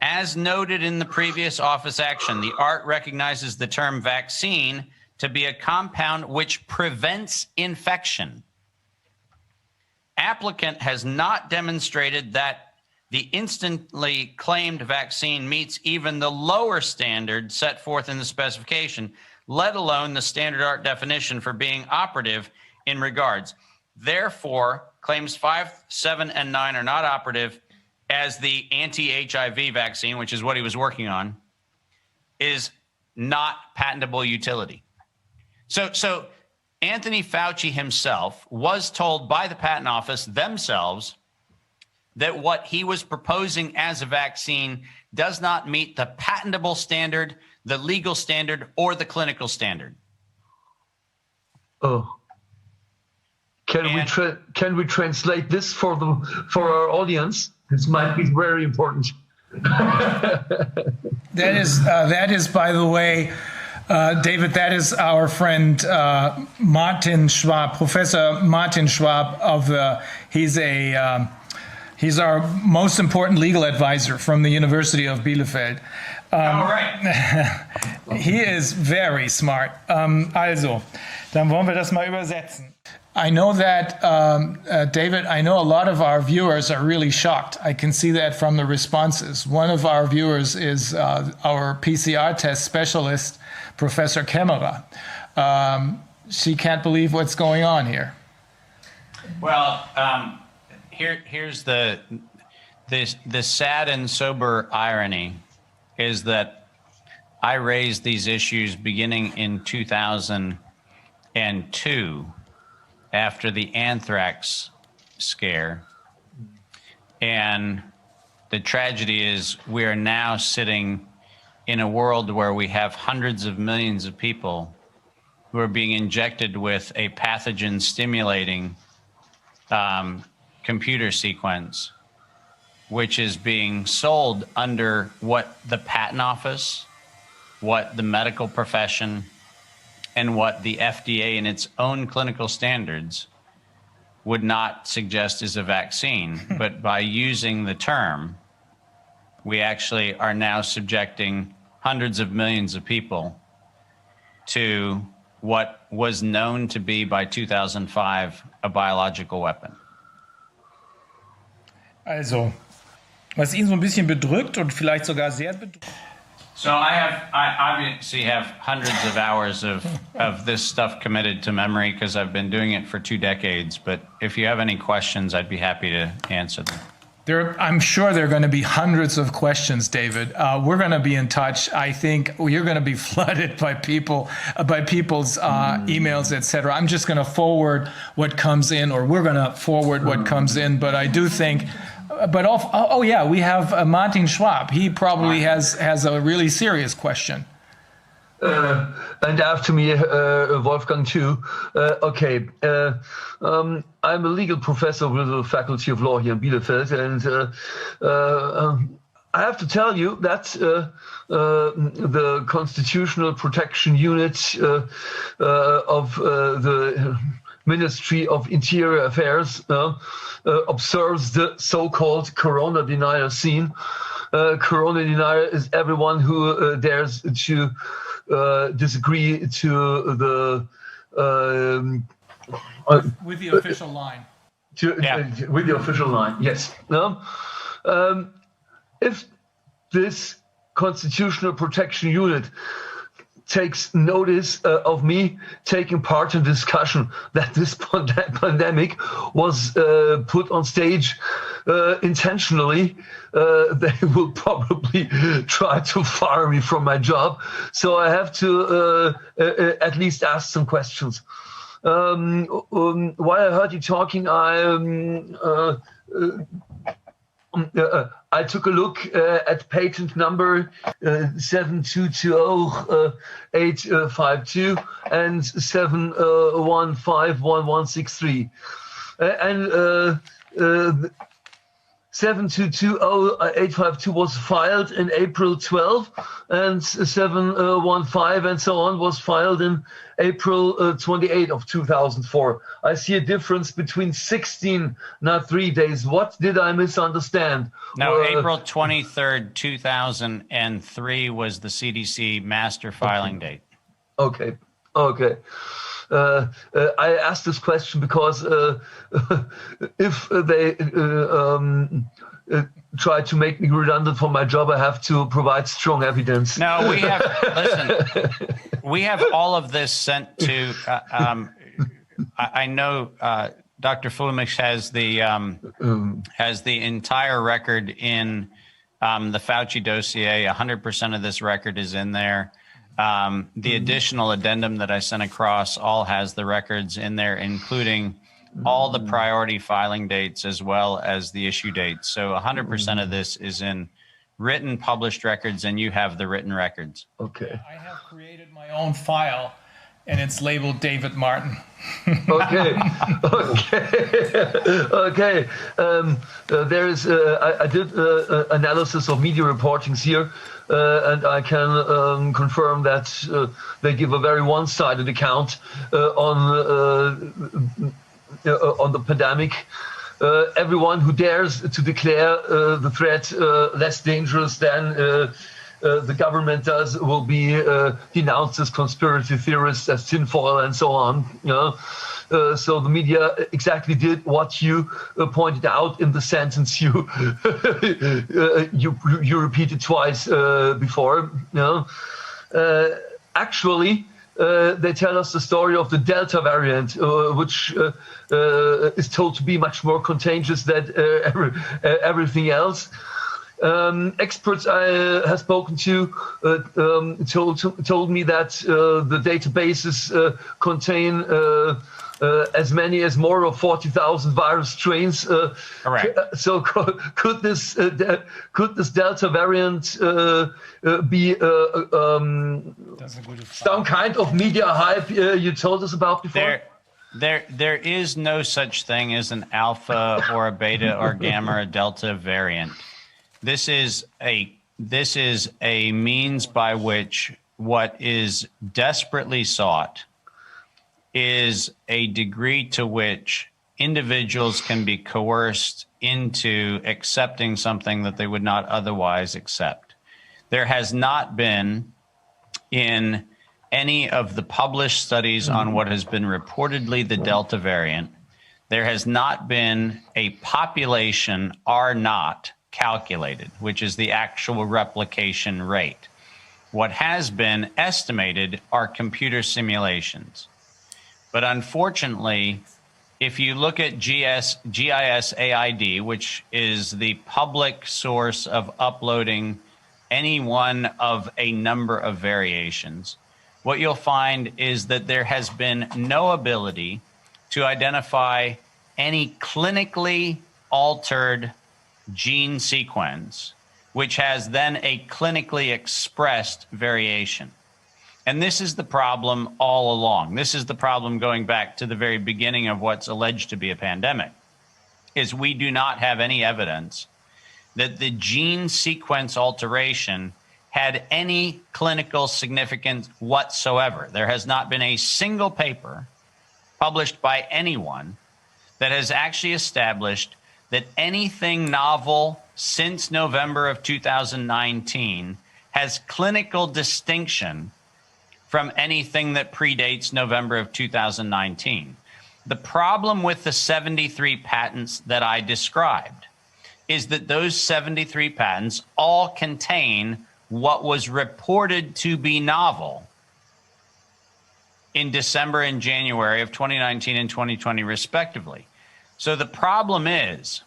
As noted in the previous office action, the ART recognizes the term vaccine to be a compound which prevents infection. Applicant has not demonstrated that the instantly claimed vaccine meets even the lower standard set forth in the specification, let alone the standard ART definition for being operative in regards. Therefore, claims 5, 7, and 9 are not operative, as the anti-HIV vaccine, which is what he was working on, is not patentable utility." So Anthony Fauci himself was told by the patent office themselves that what he was proposing as a vaccine does not meet the patentable standard, the legal standard, or the clinical standard. Oh. Can we translate this for our audience? This might be very important. That is, by the way, David, that is our friend Martin Schwab, Professor Martin Schwab he's our most important legal advisor from the University of Bielefeld. All right. He is very smart. Also, dann wollen wir das mal übersetzen. I know that, David, I know a lot of our viewers are really shocked. I can see that from the responses. One of our viewers is our PCR test specialist, Professor Kämmerer. She can't believe what's going on here. Well, here's the sad and sober irony is that I raised these issues beginning in 2002 after the anthrax scare. And the tragedy is we are now sitting in a world where we have hundreds of millions of people who are being injected with a pathogen stimulating computer sequence, which is being sold under what the patent office, what the medical profession, and what the FDA in its own clinical standards would not suggest is a vaccine. But by using the term, we actually are now subjecting hundreds of millions of people to what was known to be by 2005 a biological weapon. Also, was ihn so ein bisschen bedrückt und vielleicht sogar sehr bedrückt. So I obviously have hundreds of hours of this stuff committed to memory because I've been doing it for 2 decades. But if you have any questions, I'd be happy to answer them. I'm sure there are going to be hundreds of questions, David. We're going to be in touch. I think you're going to be flooded by people's emails, etc. I'm just going to forward what comes in, or we're going to forward what comes in. But I do think. But yeah, we have Martin Schwab. He probably has a really serious question. And after me, Wolfgang too. Okay. I'm a legal professor with the Faculty of Law here in Bielefeld, and I have to tell you that the Constitutional Protection Unit of the Ministry of Interior Affairs observes the so-called Corona denier scene. Corona denier is everyone who dares to disagree to the with the official line. With the official line, yes. If this Constitutional Protection Unit takes notice of me taking part in discussion that this pandemic was put on stage intentionally, they will probably try to fire me from my job. So I have to at least ask some questions. While I heard you talking, I took a look at patent number 7220-852 and 7151163. And 7220852 was filed in April 12, and 715 and so on was filed in April 28 of 2004. I see a difference between 16, not 3 days. What did I misunderstand? No, April 23rd, 2003 was the CDC master filing date. Okay. I asked this question because if they try to make me redundant from my job, I have to provide strong evidence. No, we have all of this sent to. I know Dr. Fulmich has the entire record in the Fauci dossier. 100% of this record is in there. The additional addendum that I sent across all has the records in there, including all the priority filing dates as well as the issue dates. So 100% of this is in written published records, and you have the written records. Okay. I have created my own file, and it's labeled David Martin. Okay. There is. I did analysis of media reportings here, and I can confirm that they give a very one-sided account on the pandemic. Everyone who dares to declare the threat less dangerous than the government does will be denounced as conspiracy theorists, as tinfoil, and so on. So the media exactly did what you pointed out in the sentence you you repeated twice before. Actually, they tell us the story of the Delta variant, which is told to be much more contagious than everything else. Experts I have spoken to told me that the databases contain as many as more of 40,000 virus strains. Correct. So could this Delta variant be some kind of media hype you told us about before? There is no such thing as an alpha or a beta or gamma or delta variant. This is a means by which what is desperately sought is a degree to which individuals can be coerced into accepting something that they would not otherwise accept. There has not been, in any of the published studies on what has been reportedly the Delta variant, there has not been a population R naught calculated, which is the actual replication rate. What has been estimated are computer simulations. But unfortunately, if you look at GISAID, which is the public source of uploading any one of a number of variations, what you'll find is that there has been no ability to identify any clinically altered gene sequence, which has then a clinically expressed variation. And this is the problem all along. This is the problem going back to the very beginning of what's alleged to be a pandemic, is we do not have any evidence that the gene sequence alteration had any clinical significance whatsoever. There has not been a single paper published by anyone that has actually established that anything novel since November of 2019 has clinical distinction from anything that predates November of 2019. The problem with the 73 patents that I described is that those 73 patents all contain what was reported to be novel in December and January of 2019 and 2020, respectively. So the problem is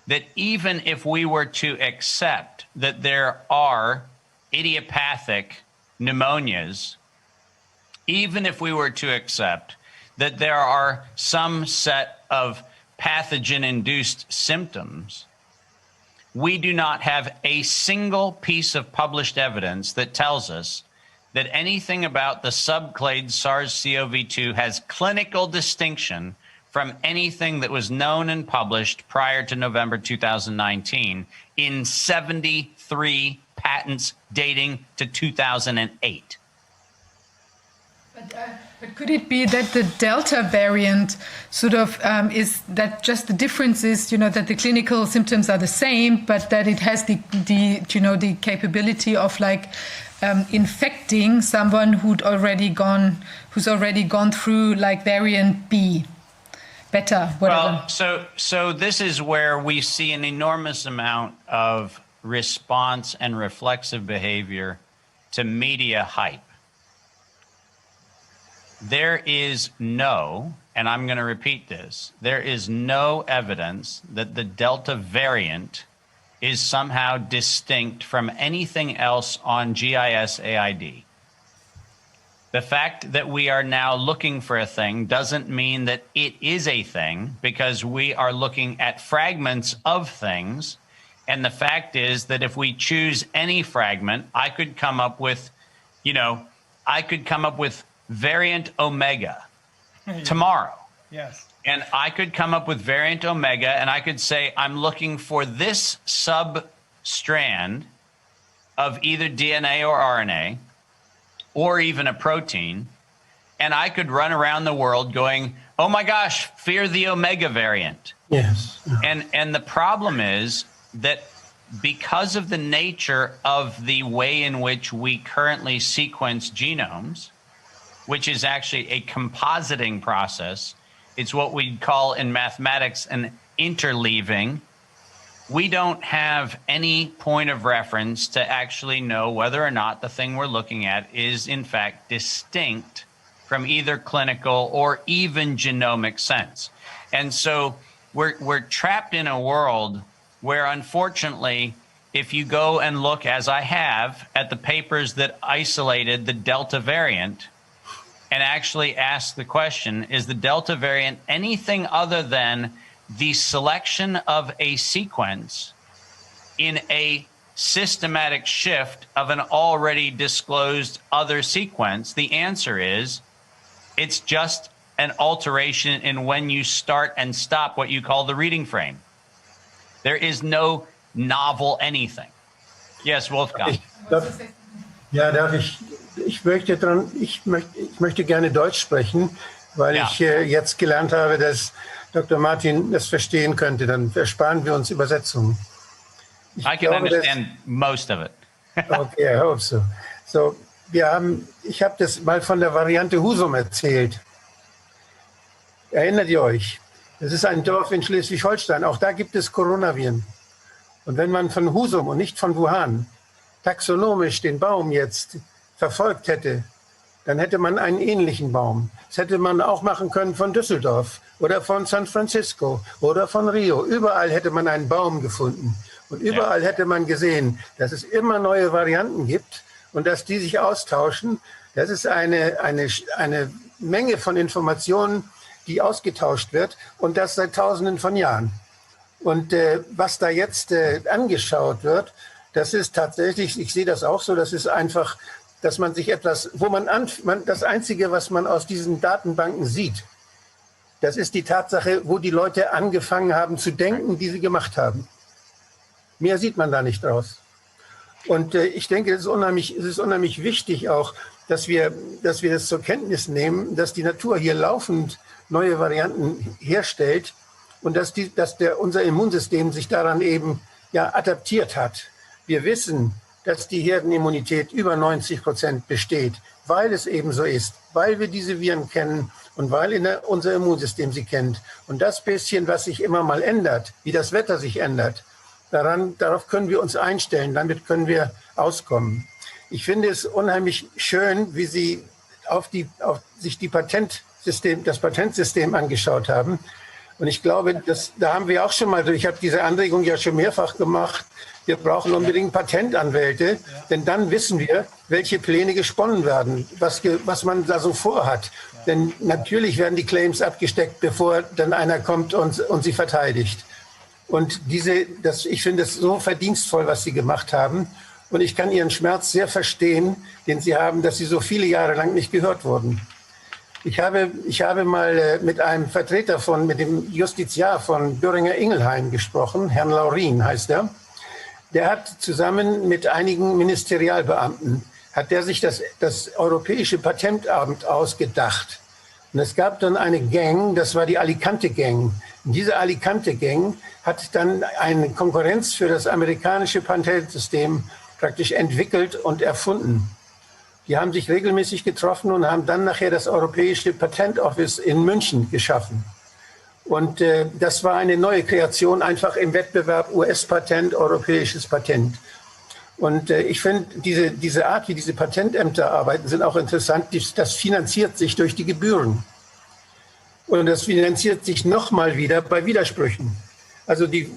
that even if we were to accept that there are idiopathic pneumonias, even if we were to accept that there are some set of pathogen-induced symptoms, we do not have a single piece of published evidence that tells us that anything about the subclade SARS-CoV-2 has clinical distinction from anything that was known and published prior to November 2019 in 73 patents dating to 2008. But could it be that the Delta variant sort of is that just the difference is, that the clinical symptoms are the same, but that it has the capability of infecting someone who's already gone through variant B, beta, whatever. Well, so this is where we see an enormous amount of response and reflexive behavior to media hype. There is no, and I'm going to repeat this, there is no evidence that the Delta variant is somehow distinct from anything else on GISAID. The fact that we are now looking for a thing doesn't mean that it is a thing, because we are looking at fragments of things. And the fact is that if we choose any fragment, I could come up with, variant Omega tomorrow. Yes. And I could come up with variant Omega, and I could say, I'm looking for this sub-strand of either DNA or RNA, or even a protein, and I could run around the world going, oh my gosh, fear the Omega variant. Yes. And the problem is that because of the nature of the way in which we currently sequence genomes, which is actually a compositing process, it's what we call in mathematics an interleaving. We don't have any point of reference to actually know whether or not the thing we're looking at is in fact distinct from either clinical or even genomic sense. And so we're trapped in a world where, unfortunately, if you go and look, as I have, at the papers that isolated the Delta variant and actually ask the question, is the Delta variant anything other than the selection of a sequence in a systematic shift of an already disclosed other sequence? The answer is it's just an alteration in when you start and stop what you call the reading frame. There is no novel anything. Yes, Wolfgang. Ich möchte gerne Deutsch sprechen, weil ich jetzt gelernt habe, dass Dr. Martin das verstehen könnte. Dann ersparen wir uns Übersetzungen. I can understand most of it. Okay, I hope so. So, ich habe das mal von der Variante Husum erzählt. Erinnert ihr euch? Das ist ein Dorf in Schleswig-Holstein. Auch da gibt es Coronaviren. Und wenn man von Husum und nicht von Wuhan taxonomisch den Baum jetzt verfolgt hätte, dann hätte man einen ähnlichen Baum. Das hätte man auch machen können von Düsseldorf oder von San Francisco oder von Rio. Überall hätte man einen Baum gefunden. Und überall hätte man gesehen, dass es immer neue Varianten gibt und dass die sich austauschen. Das ist eine Menge von Informationen, die ausgetauscht wird, und das seit Tausenden von Jahren. Und was da jetzt angeschaut wird, das ist tatsächlich, ich sehe das auch so, das ist einfach, dass man sich etwas, das Einzige, was man aus diesen Datenbanken sieht, das ist die Tatsache, wo die Leute angefangen haben zu denken, die sie gemacht haben. Mehr sieht man da nicht draus. Und ich denke, es ist unheimlich wichtig auch, dass wir das zur Kenntnis nehmen, dass die Natur hier laufend neue Varianten herstellt und dass unser Immunsystem sich daran eben adaptiert hat. Wir wissen, dass die Herdenimmunität über 90% besteht, weil es eben so ist, weil wir diese Viren kennen und weil unser Immunsystem sie kennt. Und das bisschen, was sich immer mal ändert, wie das Wetter sich ändert, darauf können wir uns einstellen, damit können wir auskommen. Ich finde es unheimlich schön, wie Sie sich das Patentsystem angeschaut haben. Und ich glaube, da haben wir auch schon mal, ich habe diese Anregung ja schon mehrfach gemacht, wir brauchen unbedingt Patentanwälte, denn dann wissen wir, welche Pläne gesponnen werden, was man da so vorhat. Denn natürlich werden die Claims abgesteckt, bevor dann einer kommt und sie verteidigt. Und ich finde es so verdienstvoll, was Sie gemacht haben. Und ich kann Ihren Schmerz sehr verstehen, den Sie haben, dass Sie so viele Jahre lang nicht gehört wurden. Ich habe mal mit einem Vertreter mit dem Justiziar von Böhringer-Ingelheim gesprochen, Herrn Laurin heißt er. Der hat zusammen mit einigen Ministerialbeamten, hat der sich das Europäische Patentamt ausgedacht. Und es gab dann eine Gang, das war die Alicante Gang. Und diese Alicante Gang hat dann eine Konkurrenz für das amerikanische Patentsystem praktisch entwickelt und erfunden. Die haben sich regelmäßig getroffen und haben dann nachher das Europäische Patent Office in München geschaffen. Und das war eine neue Kreation, einfach im Wettbewerb US-Patent, europäisches Patent. Und ich finde, diese Art, wie diese Patentämter arbeiten, sind auch interessant. Das finanziert sich durch die Gebühren. Und das finanziert sich nochmal wieder bei Widersprüchen. Also die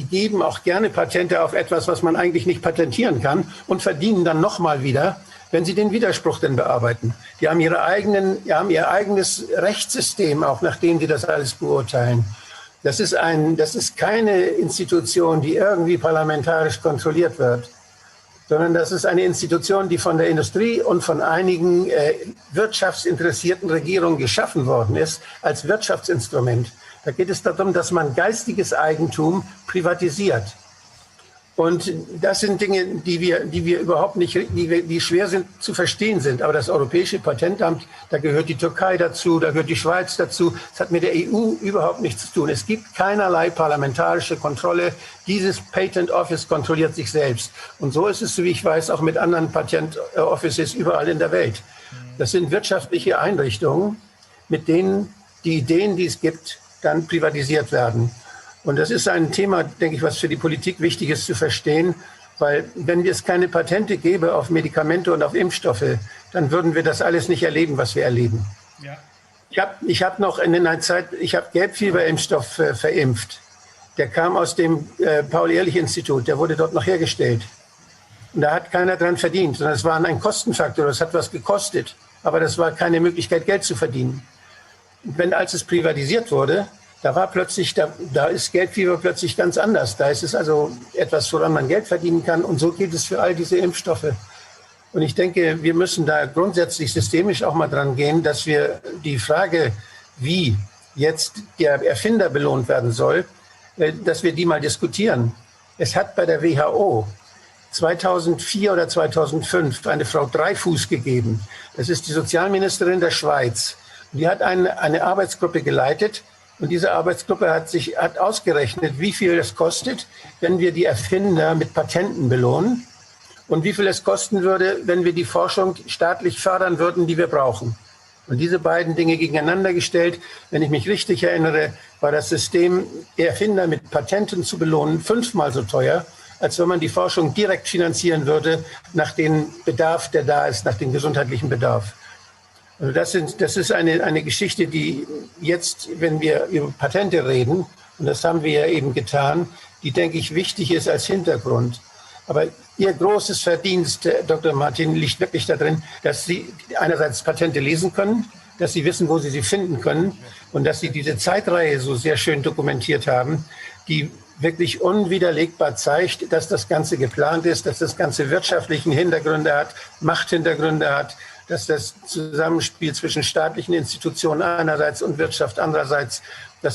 geben auch gerne Patente auf etwas, was man eigentlich nicht patentieren kann, und verdienen dann nochmal wieder, wenn sie den Widerspruch denn bearbeiten. Die haben ihr eigenes Rechtssystem, auch nachdem sie das alles beurteilen. Das ist keine Institution, die irgendwie parlamentarisch kontrolliert wird, sondern das ist eine Institution, die von der Industrie und von einigen wirtschaftsinteressierten Regierungen geschaffen worden ist, als Wirtschaftsinstrument. Da geht es darum, dass man geistiges Eigentum privatisiert. Und das sind Dinge, die wir überhaupt nicht, die schwer sind zu verstehen sind. Aber das Europäische Patentamt, da gehört die Türkei dazu, da gehört die Schweiz dazu. Das hat mit der EU überhaupt nichts zu tun. Es gibt keinerlei parlamentarische Kontrolle. Dieses Patent Office kontrolliert sich selbst. Und so ist es, so wie ich weiß, auch mit anderen Patent Offices überall in der Welt. Das sind wirtschaftliche Einrichtungen, mit denen die Ideen, die es gibt, dann privatisiert werden. Und das ist ein Thema, denke ich, was für die Politik wichtig ist zu verstehen, weil wenn es keine Patente gäbe auf Medikamente und auf Impfstoffe, dann würden wir das alles nicht erleben, was wir erleben. Ja. Ich habe noch in einer Zeit, ich habe Gelbfieberimpfstoff verimpft. Der kam aus dem Paul-Ehrlich-Institut, der wurde dort noch hergestellt. Und da hat keiner dran verdient, sondern es war ein Kostenfaktor, das hat was gekostet. Aber das war keine Möglichkeit, Geld zu verdienen. Als es privatisiert wurde, da war plötzlich, da ist Gelbfieber plötzlich ganz anders. Da ist es also etwas, woran man Geld verdienen kann. Und so gilt es für all diese Impfstoffe. Und ich denke, wir müssen da grundsätzlich systemisch auch mal dran gehen, dass wir die Frage, wie jetzt der Erfinder belohnt werden soll, dass wir die mal diskutieren. Es hat bei der WHO 2004 oder 2005 eine Frau Dreifuß gegeben. Das ist die Sozialministerin der Schweiz. Die hat eine Arbeitsgruppe geleitet. Und diese Arbeitsgruppe hat ausgerechnet, wie viel es kostet, wenn wir die Erfinder mit Patenten belohnen und wie viel es kosten würde, wenn wir die Forschung staatlich fördern würden, die wir brauchen. Und diese beiden Dinge gegeneinander gestellt, wenn ich mich richtig erinnere, war das System, Erfinder mit Patenten zu belohnen, 5-mal so teuer, als wenn man die Forschung direkt finanzieren würde nach dem Bedarf, der da ist, nach dem gesundheitlichen Bedarf. Also das ist eine Geschichte, die jetzt, wenn wir über Patente reden, und das haben wir ja eben getan, die, denke ich, wichtig ist als Hintergrund. Aber Ihr großes Verdienst, Dr. Martin, liegt wirklich darin, dass Sie einerseits Patente lesen können, dass Sie wissen, wo Sie sie finden können und dass Sie diese Zeitreihe so sehr schön dokumentiert haben, die wirklich unwiderlegbar zeigt, dass das Ganze geplant ist, dass das Ganze wirtschaftlichen Hintergründe hat, Machthintergründe hat, dass das Zusammenspiel zwischen staatlichen Institutionen einerseits und Wirtschaft andererseits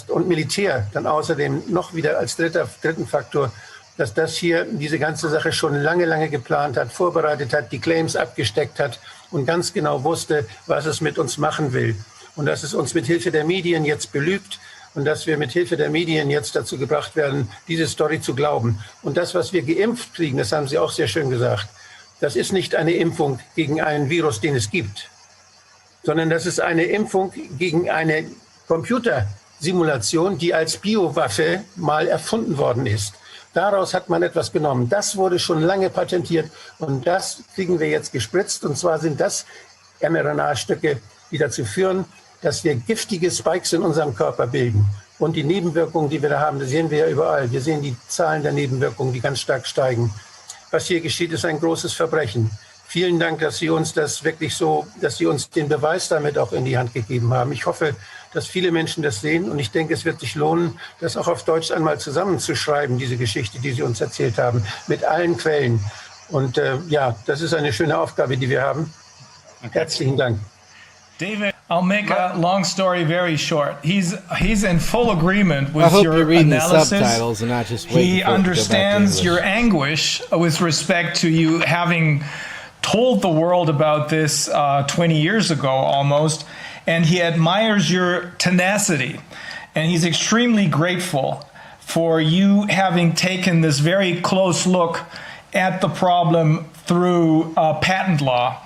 und Militär dann außerdem noch wieder als dritten Faktor, dass das hier diese ganze Sache schon lange geplant hat, vorbereitet hat, die Claims abgesteckt hat und ganz genau wusste, was es mit uns machen will. Und dass es uns mit Hilfe der Medien jetzt belügt und dass wir mit Hilfe der Medien jetzt dazu gebracht werden, diese Story zu glauben. Und das, was wir geimpft kriegen, das haben Sie auch sehr schön gesagt, das ist nicht eine Impfung gegen einen Virus, den es gibt, sondern das ist eine Impfung gegen eine Computersimulation, die als Biowaffe mal erfunden worden ist. Daraus hat man etwas genommen. Das wurde schon lange patentiert und das kriegen wir jetzt gespritzt. Und zwar sind das mRNA-Stücke, die dazu führen, dass wir giftige Spikes in unserem Körper bilden. Und die Nebenwirkungen, die wir da haben, das sehen wir ja überall. Wir sehen die Zahlen der Nebenwirkungen, die ganz stark steigen. Was hier geschieht, ist ein großes Verbrechen. Vielen Dank, dass Sie uns das wirklich dass Sie uns den Beweis damit auch in die Hand gegeben haben. Ich hoffe, dass viele Menschen das sehen und ich denke, es wird sich lohnen, das auch auf Deutsch einmal zusammenzuschreiben, diese Geschichte, die Sie uns erzählt haben, mit allen Quellen. Und ja, das ist eine schöne Aufgabe, die wir haben. Herzlichen Dank. David, I'll make a long story very short. He's in full agreement with I hope your you're reading analysis. the subtitles and not just waiting He for it to go back to understands your English. anguish with respect to you having told the world about this 20 years ago almost, and he admires your tenacity. And he's extremely grateful for you having taken this very close look at the problem through patent law.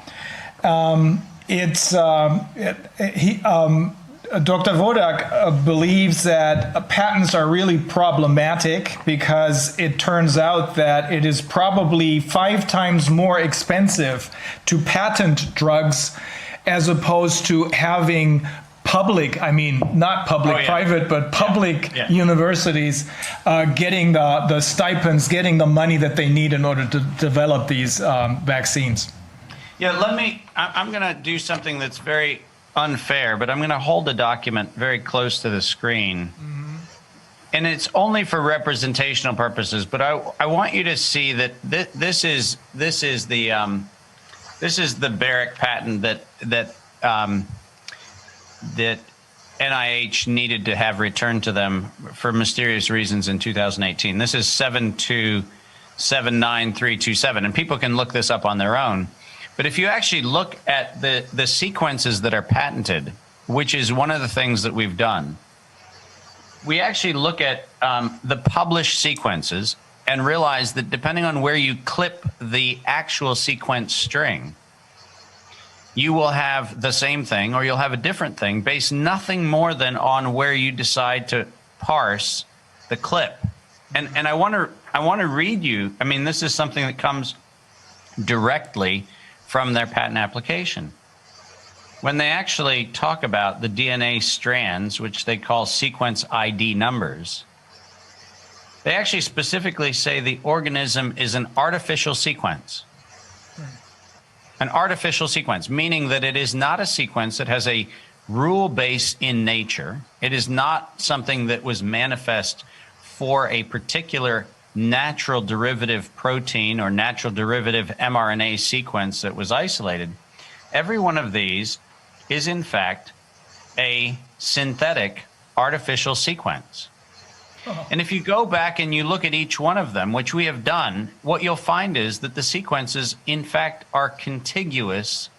Dr. Wodak believes that patents are really problematic because it turns out that it is probably 5 times more expensive to patent drugs as opposed to having public, I mean, not public, private, but public universities getting the stipends, getting the money that they need in order to develop these vaccines. Yeah, I'm going to do something that's very unfair, but I'm going to hold the document very close to the screen. Mm-hmm. And it's only for representational purposes, but I want you to see that this is the Barrick patent that NIH needed to have returned to them for mysterious reasons in 2018. This is 79327. And people can look this up on their own. But if you actually look at the sequences that are patented, which is one of the things that we've done, we actually look at the published sequences and realize that depending on where you clip the actual sequence string, you will have the same thing or you'll have a different thing based nothing more than on where you decide to parse the clip. And I want to read you, I mean, this is something that comes directly from their patent application. When they actually talk about the DNA strands, which they call sequence ID numbers, they actually specifically say the organism is an artificial sequence. An artificial sequence, meaning that it is not a sequence that has a rule base in nature. It is not something that was manifest for a particular natural derivative protein or natural derivative mRNA sequence that was isolated. Every one of these is in fact a synthetic artificial sequence. And if you go back and you look at each one of them, which we have done, what you'll find is that the sequences in fact are contiguous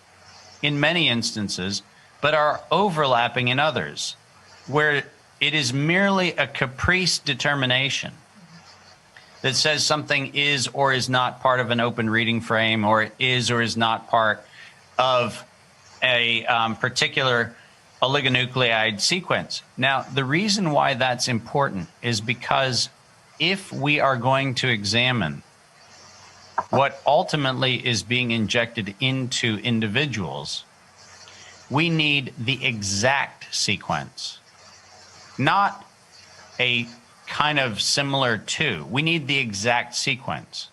in many instances, but are overlapping in others, where it is merely a caprice determination that says something is or is not part of an open reading frame, or it is or is not part of a particular oligonucleotide sequence. Now, the reason why that's important is because if we are going to examine what ultimately is being injected into individuals, we need the exact sequence, not a kind of similar to. We need the exact sequence.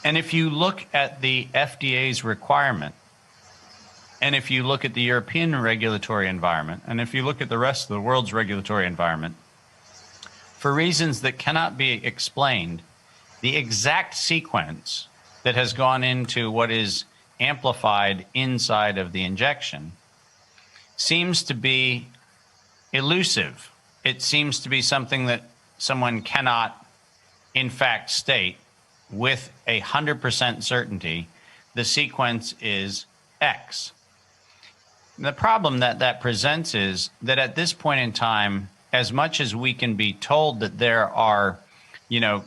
And if you look at the FDA's requirement, and if you look at the European regulatory environment, and if you look at the rest of the world's regulatory environment, for reasons that cannot be explained, the exact sequence that has gone into what is amplified inside of the injection seems to be elusive. It seems to be something that someone cannot, in fact, state with 100% certainty the sequence is X. The problem that presents is that at this point in time, as much as we can be told that there are,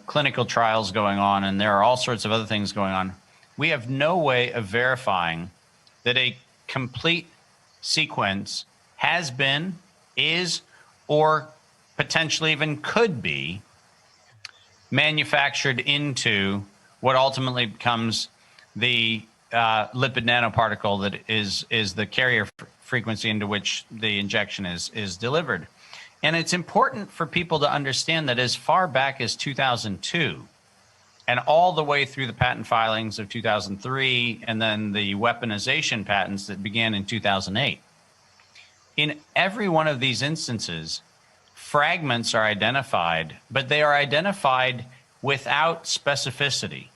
clinical trials going on and there are all sorts of other things going on, we have no way of verifying that a complete sequence has been, is, or potentially even could be manufactured into what ultimately becomes the lipid nanoparticle that is the carrier frequency into which the injection is delivered. And it's important for people to understand that as far back as 2002 and all the way through the patent filings of 2003 and then the weaponization patents that began in 2008, in every one of these instances, fragments are identified, but they are identified without specificity.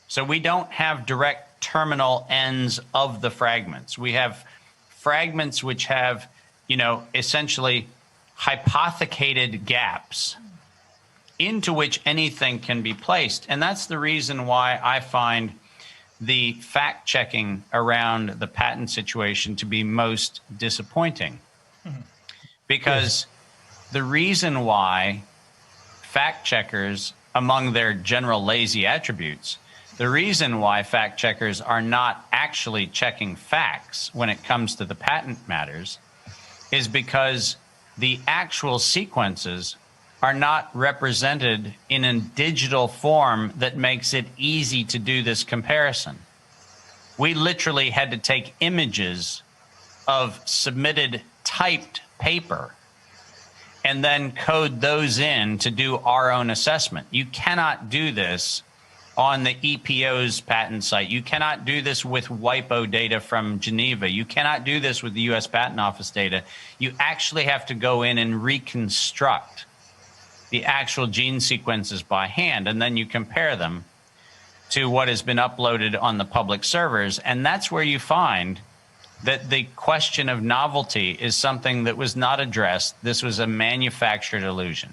So we don't have direct terminal ends of the fragments. We have fragments which have, essentially hypothecated gaps into which anything can be placed. And that's the reason why I find the fact checking around the patent situation to be most disappointing. Because the reason why fact checkers, among their general lazy attributes, the reason why fact checkers are not actually checking facts when it comes to the patent matters is because the actual sequences are not represented in a digital form that makes it easy to do this comparison. We literally had to take images of submitted typed paper and then code those in to do our own assessment. You cannot do this on the EPO's patent site. You cannot do this with WIPO data from Geneva. You cannot do this with the US Patent Office data. You actually have to go in and reconstruct the actual gene sequences by hand, and then you compare them to what has been uploaded on the public servers. And that's where you find that the question of novelty is something that was not addressed. This was a manufactured illusion.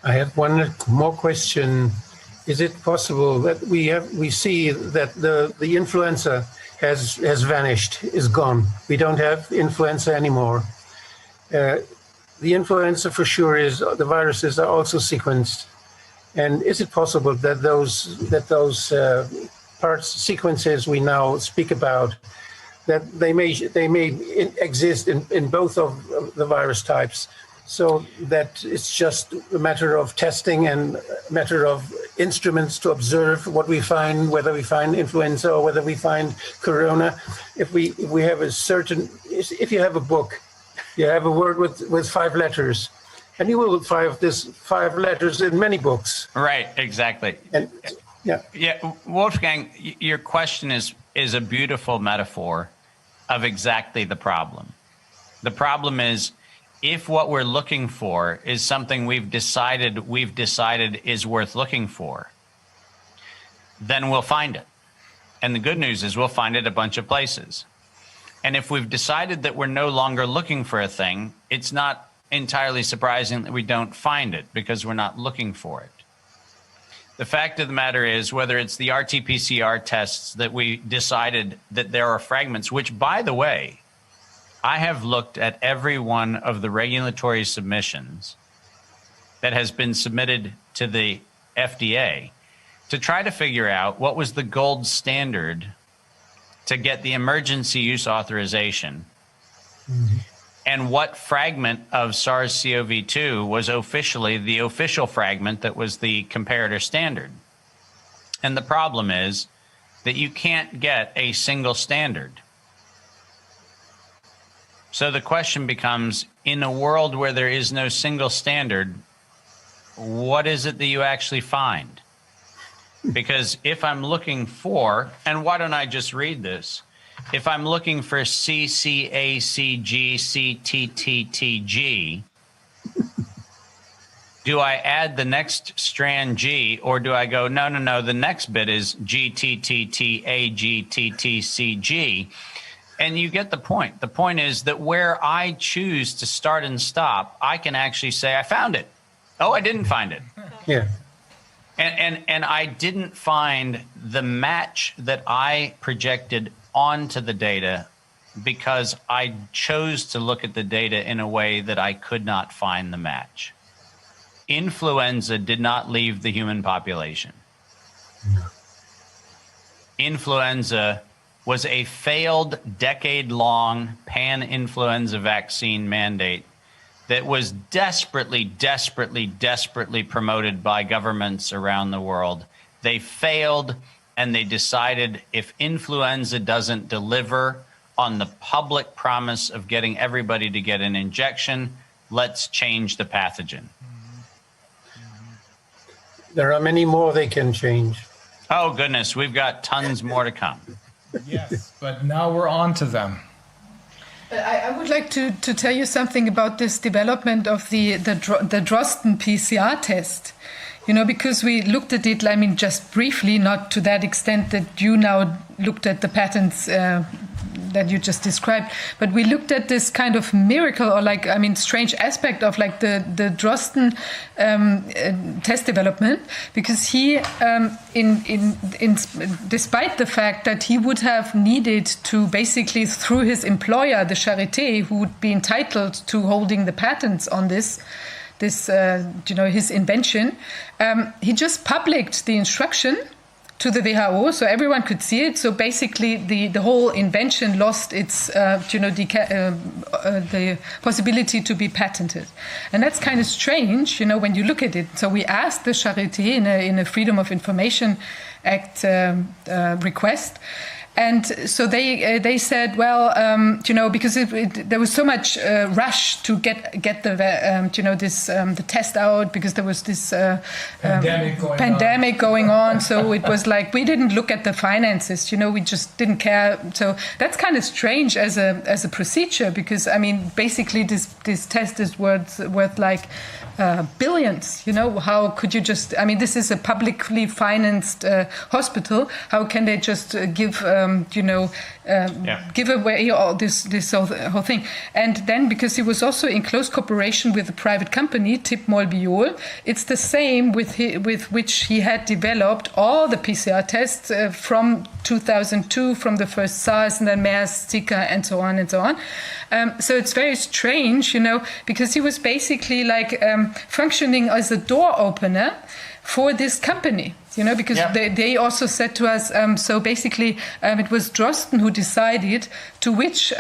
I have one more question. Is it possible that we see that the influenza has vanished, is gone? We don't have influenza anymore. The influenza for sure is the viruses are also sequenced. And is it possible that those parts sequences we now speak about, that they may exist in both of the virus types, so that it's just a matter of testing and a matter of instruments to observe what we find, whether we find influenza or whether we find corona. If we have if you have a book, you have a word with 5 letters, and you will find this 5 letters in many books. Right, exactly. And Yeah, Wolfgang, your question is a beautiful metaphor of exactly the problem. The problem is, if what we're looking for is something we've decided is worth looking for, then we'll find it. And the good news is we'll find it a bunch of places. And if we've decided that we're no longer looking for a thing, it's not entirely surprising that we don't find it, because we're not looking for it. The fact of the matter is, whether it's the RT-PCR tests that we decided that there are fragments, which, by the way, I have looked at every one of the regulatory submissions that has been submitted to the FDA to try to figure out what was the gold standard to get the emergency use authorization, and what fragment of SARS-CoV-2 was officially the official fragment that was the comparator standard. And the problem is that you can't get a single standard. So the question becomes, in a world where there is no single standard, what is it that you actually find? Because if I'm looking for, and why don't I just read this? If I'm looking for CCACGCTTTG, do I add the next strand G, or do I go, no, the next bit is GTTTAGTTCG? And you get the point. The point is that where I choose to start and stop, I can actually say, I found it. Oh, I didn't find it. yeah. And I didn't find the match that I projected onto the data because I chose to look at the data in a way that I could not find the match. Influenza did not leave the human population. No. Influenza was a failed decade-long pan-influenza vaccine mandate that was desperately promoted by governments around the world. They failed, and they decided if influenza doesn't deliver on the public promise of getting everybody to get an injection, let's change the pathogen. There are many more they can change. Oh, goodness, we've got tons more to come. Yes, but now we're on to them. I would like to tell you something about this development of the Drosten PCR test. You know, because we looked at it, I mean, just briefly, not to that extent that you now looked at the patents that you just described, but we looked at this kind of miracle, or strange aspect of the Drosten test development, because he, despite the fact that he would have needed to basically, through his employer, the Charité, who would be entitled to holding the patents on his invention, he just published the instruction to the WHO, so everyone could see it. So basically, the whole invention lost its, the possibility to be patented, and that's kind of strange, when you look at it. So we asked the Charité in a Freedom of Information Act request. And so they said, well, because there was so much rush to get the the test out, because there was this pandemic going on. So it was like we didn't look at the finances. We just didn't care. So that's kind of strange as a procedure, because basically this test is worth like billions. How could you just? This is a publicly financed hospital. How can they just give give away all this whole thing. And then because he was also in close cooperation with a private company, Tip Molbiol, it's the same with which he had developed all the PCR tests from 2002, from the first SARS and then MERS, Zika, and so on and so on. So it's very strange, because he was basically like functioning as a door opener for this company. Because they also said to us, so basically it was Drosten who decided to which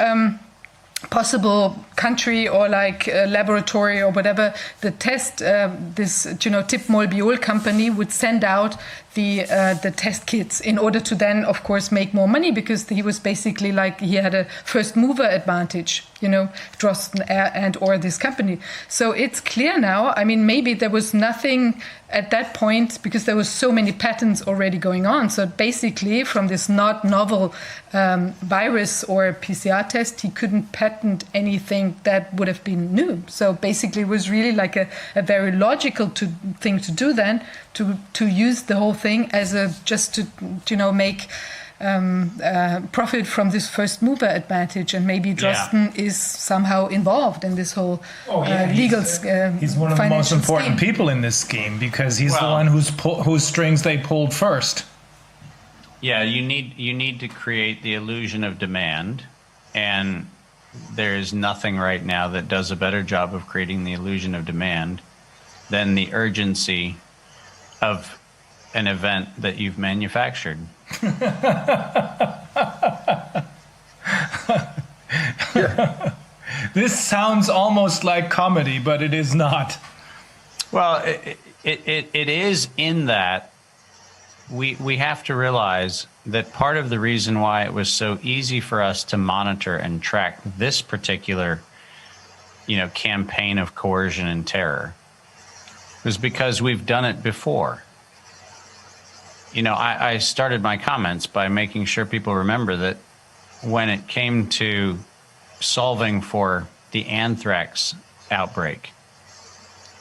possible country or like laboratory or whatever the test, this Tip Molbiol company would send out the test kits in order to then, of course, make more money, because he was basically like he had a first mover advantage, Drosten and or this company. So it's clear now. I mean, maybe there was nothing at that point because there was so many patents already going on. So basically, from this not novel virus or PCR test, he couldn't patent anything that would have been new. So basically, it was really like a very logical thing to do then, to use the whole thing as just to make profit from this first mover advantage, and maybe Drosten is somehow involved in this whole legal. He's one of the most important people in this scheme because he's the one whose strings they pulled first. Yeah, you need to create the illusion of demand, and there is nothing right now that does a better job of creating the illusion of demand than the urgency of an event that you've manufactured. This sounds almost like comedy, but it is not. Well, it is in that we have to realize that part of the reason why it was so easy for us to monitor and track this particular, campaign of coercion and terror was because we've done it before. I started my comments by making sure people remember that when it came to solving for the anthrax outbreak,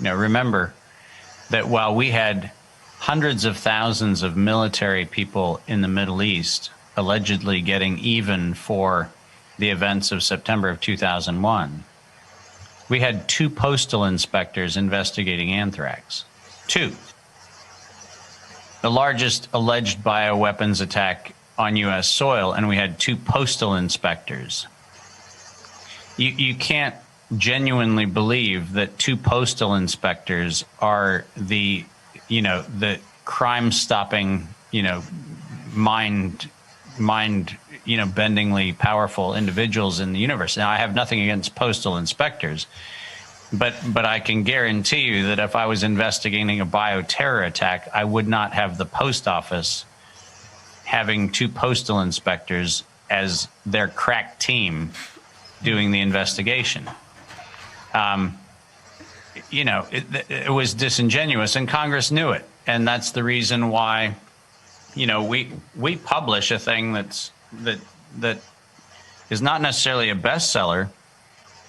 remember that while we had hundreds of thousands of military people in the Middle East allegedly getting even for the events of September of 2001, we had 2 postal inspectors investigating anthrax. 2. The largest alleged bioweapons attack on U.S. soil, and we had 2 postal inspectors. You can't genuinely believe that 2 postal inspectors are the crime-stopping, mind bendingly powerful individuals in the universe. Now, I have nothing against postal inspectors, but I can guarantee you that if I was investigating a bioterror attack, I would not have the post office having 2 postal inspectors as their crack team doing the investigation. It was disingenuous, and Congress knew it, and that's the reason why, we publish a thing that is not necessarily a bestseller,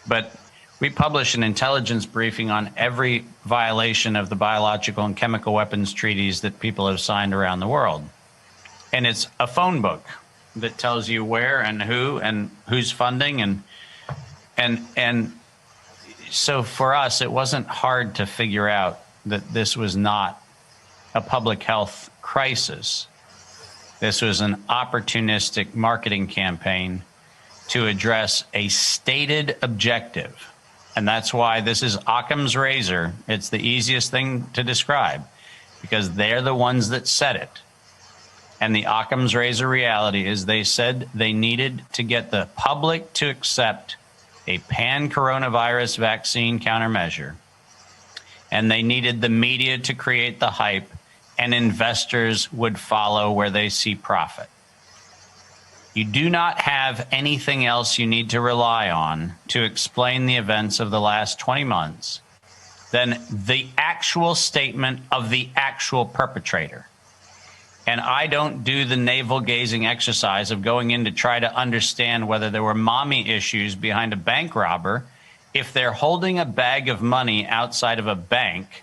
but we publish an intelligence briefing on every violation of the biological and chemical weapons treaties that people have signed around the world. And it's a phone book that tells you where and who's funding. And so for us, it wasn't hard to figure out that this was not a public health crisis. This was an opportunistic marketing campaign to address a stated objective. And that's why this is Occam's razor. It's the easiest thing to describe because they're the ones that said it. And the Occam's razor reality is they said they needed to get the public to accept a pan-coronavirus vaccine countermeasure. And they needed the media to create the hype, and investors would follow where they see profit. You do not have anything else you need to rely on to explain the events of the last 20 months than the actual statement of the actual perpetrator. And I don't do the navel-gazing exercise of going in to try to understand whether there were mommy issues behind a bank robber. If they're holding a bag of money outside of a bank,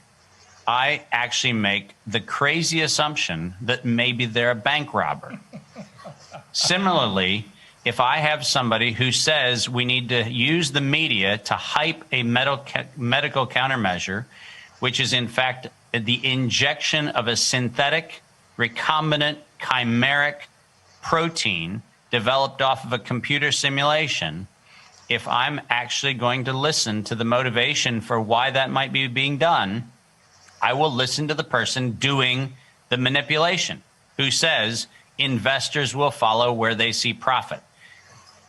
I actually make the crazy assumption that maybe they're a bank robber. Similarly, if I have somebody who says we need to use the media to hype a medical countermeasure, which is in fact the injection of a synthetic, recombinant, chimeric protein developed off of a computer simulation, if I'm actually going to listen to the motivation for why that might be being done, I will listen to the person doing the manipulation who says investors will follow where they see profit.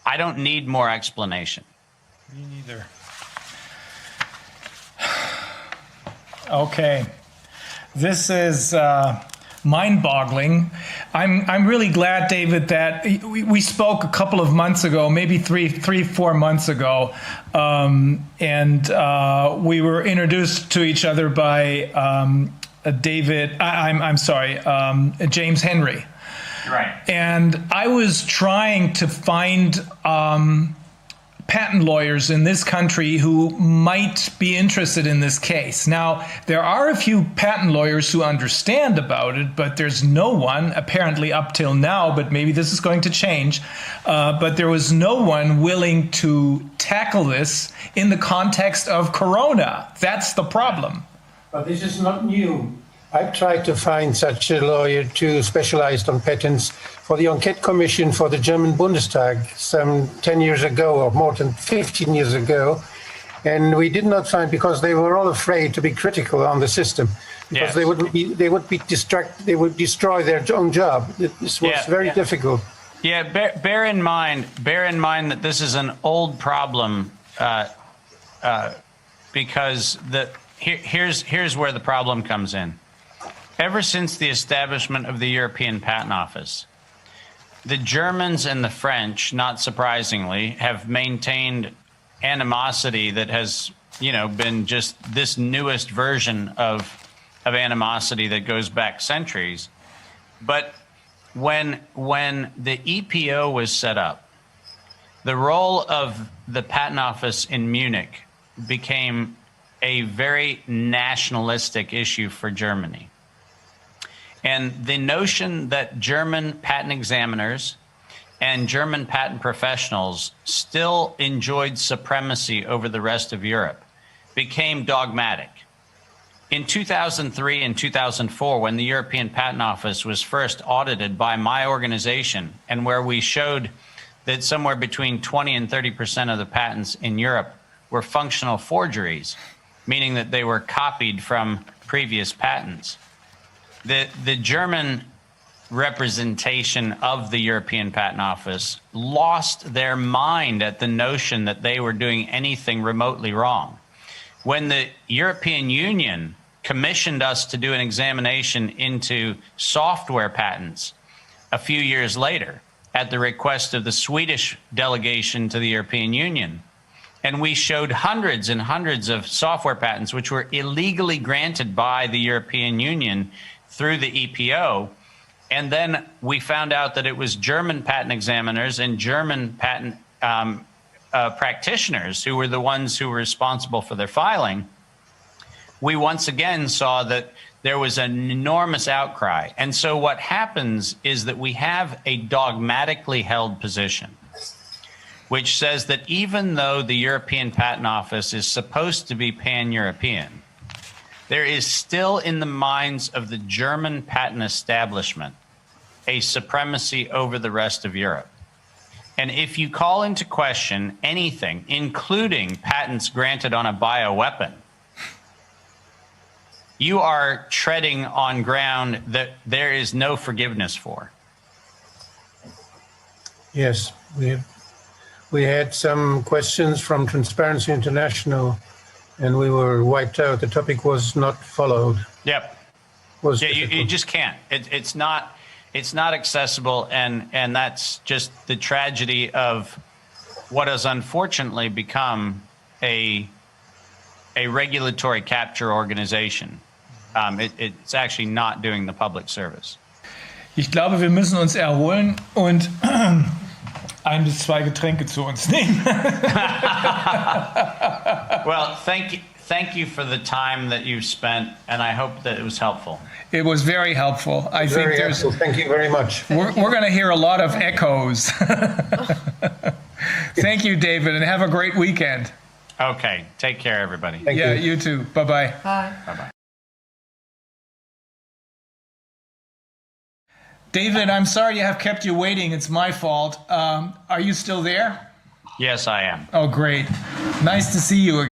I don't need more explanation. Me neither. Okay. This is mind-boggling. I'm really glad, David, that we spoke a couple of months ago, maybe 4 months ago, and we were introduced to each other by James Henry. Right. And I was trying to find patent lawyers in this country who might be interested in this case. Now, there are a few patent lawyers who understand about it, but there's no one, apparently up till now, but maybe this is going to change, but there was no one willing to tackle this in the context of Corona. That's the problem. But this is not new. I've tried to find such a lawyer too, specialized on patents, for the Enquete Commission for the German Bundestag some 10 years ago, or more than 15 years ago. And we did not find, because they were all afraid to be critical on the system, because Yes. they would destroy their own job. This was very difficult. Yeah, bear in mind that this is an old problem, because here's where the problem comes in. Ever since the establishment of the European Patent Office, the Germans and the French, not surprisingly, have maintained animosity that has, been just this newest version of animosity that goes back centuries. But when the EPO was set up, the role of the Patent Office in Munich became a very nationalistic issue for Germany. And the notion that German patent examiners and German patent professionals still enjoyed supremacy over the rest of Europe became dogmatic. In 2003 and 2004, when the European Patent Office was first audited by my organization, and where we showed that somewhere between 20 and 30% of the patents in Europe were functional forgeries, meaning that they were copied from previous patents, the German representation of the European Patent Office lost their mind at the notion that they were doing anything remotely wrong. When the European Union commissioned us to do an examination into software patents a few years later at the request of the Swedish delegation to the European Union, and we showed hundreds and hundreds of software patents which were illegally granted by the European Union through the EPO, and then we found out that it was German patent examiners and German patent practitioners who were the ones who were responsible for their filing. We once again saw that there was an enormous outcry. And so what happens is that we have a dogmatically held position, which says that even though the European Patent Office is supposed to be pan-European, there is still in the minds of the German patent establishment a supremacy over the rest of Europe. And if you call into question anything, including patents granted on a bioweapon, you are treading on ground that there is no forgiveness for. Yes, we had some questions from Transparency International, and we were wiped out. The topic was not followed. Yep. Was Yeah, you just can't. It's not accessible, and that's just the tragedy of what has unfortunately become a regulatory capture organization. It's actually not doing the public service. Ich glaube, wir müssen uns erholen und 1 bis 2 Getränke zu uns nehmen. Well, thank you for the time that you've spent, and I hope that it was helpful. It was very helpful. I think Very there's. helpful. Thank you very much. We're going to hear a lot of echoes. Thank you, David, and have a great weekend. Okay, take care, everybody. Thank Yeah, you. you too. Bye-bye. Bye. Bye-bye. David, I'm sorry to have kept you waiting. It's my fault. Are you still there? Yes, I am. Oh, great. Nice to see you again.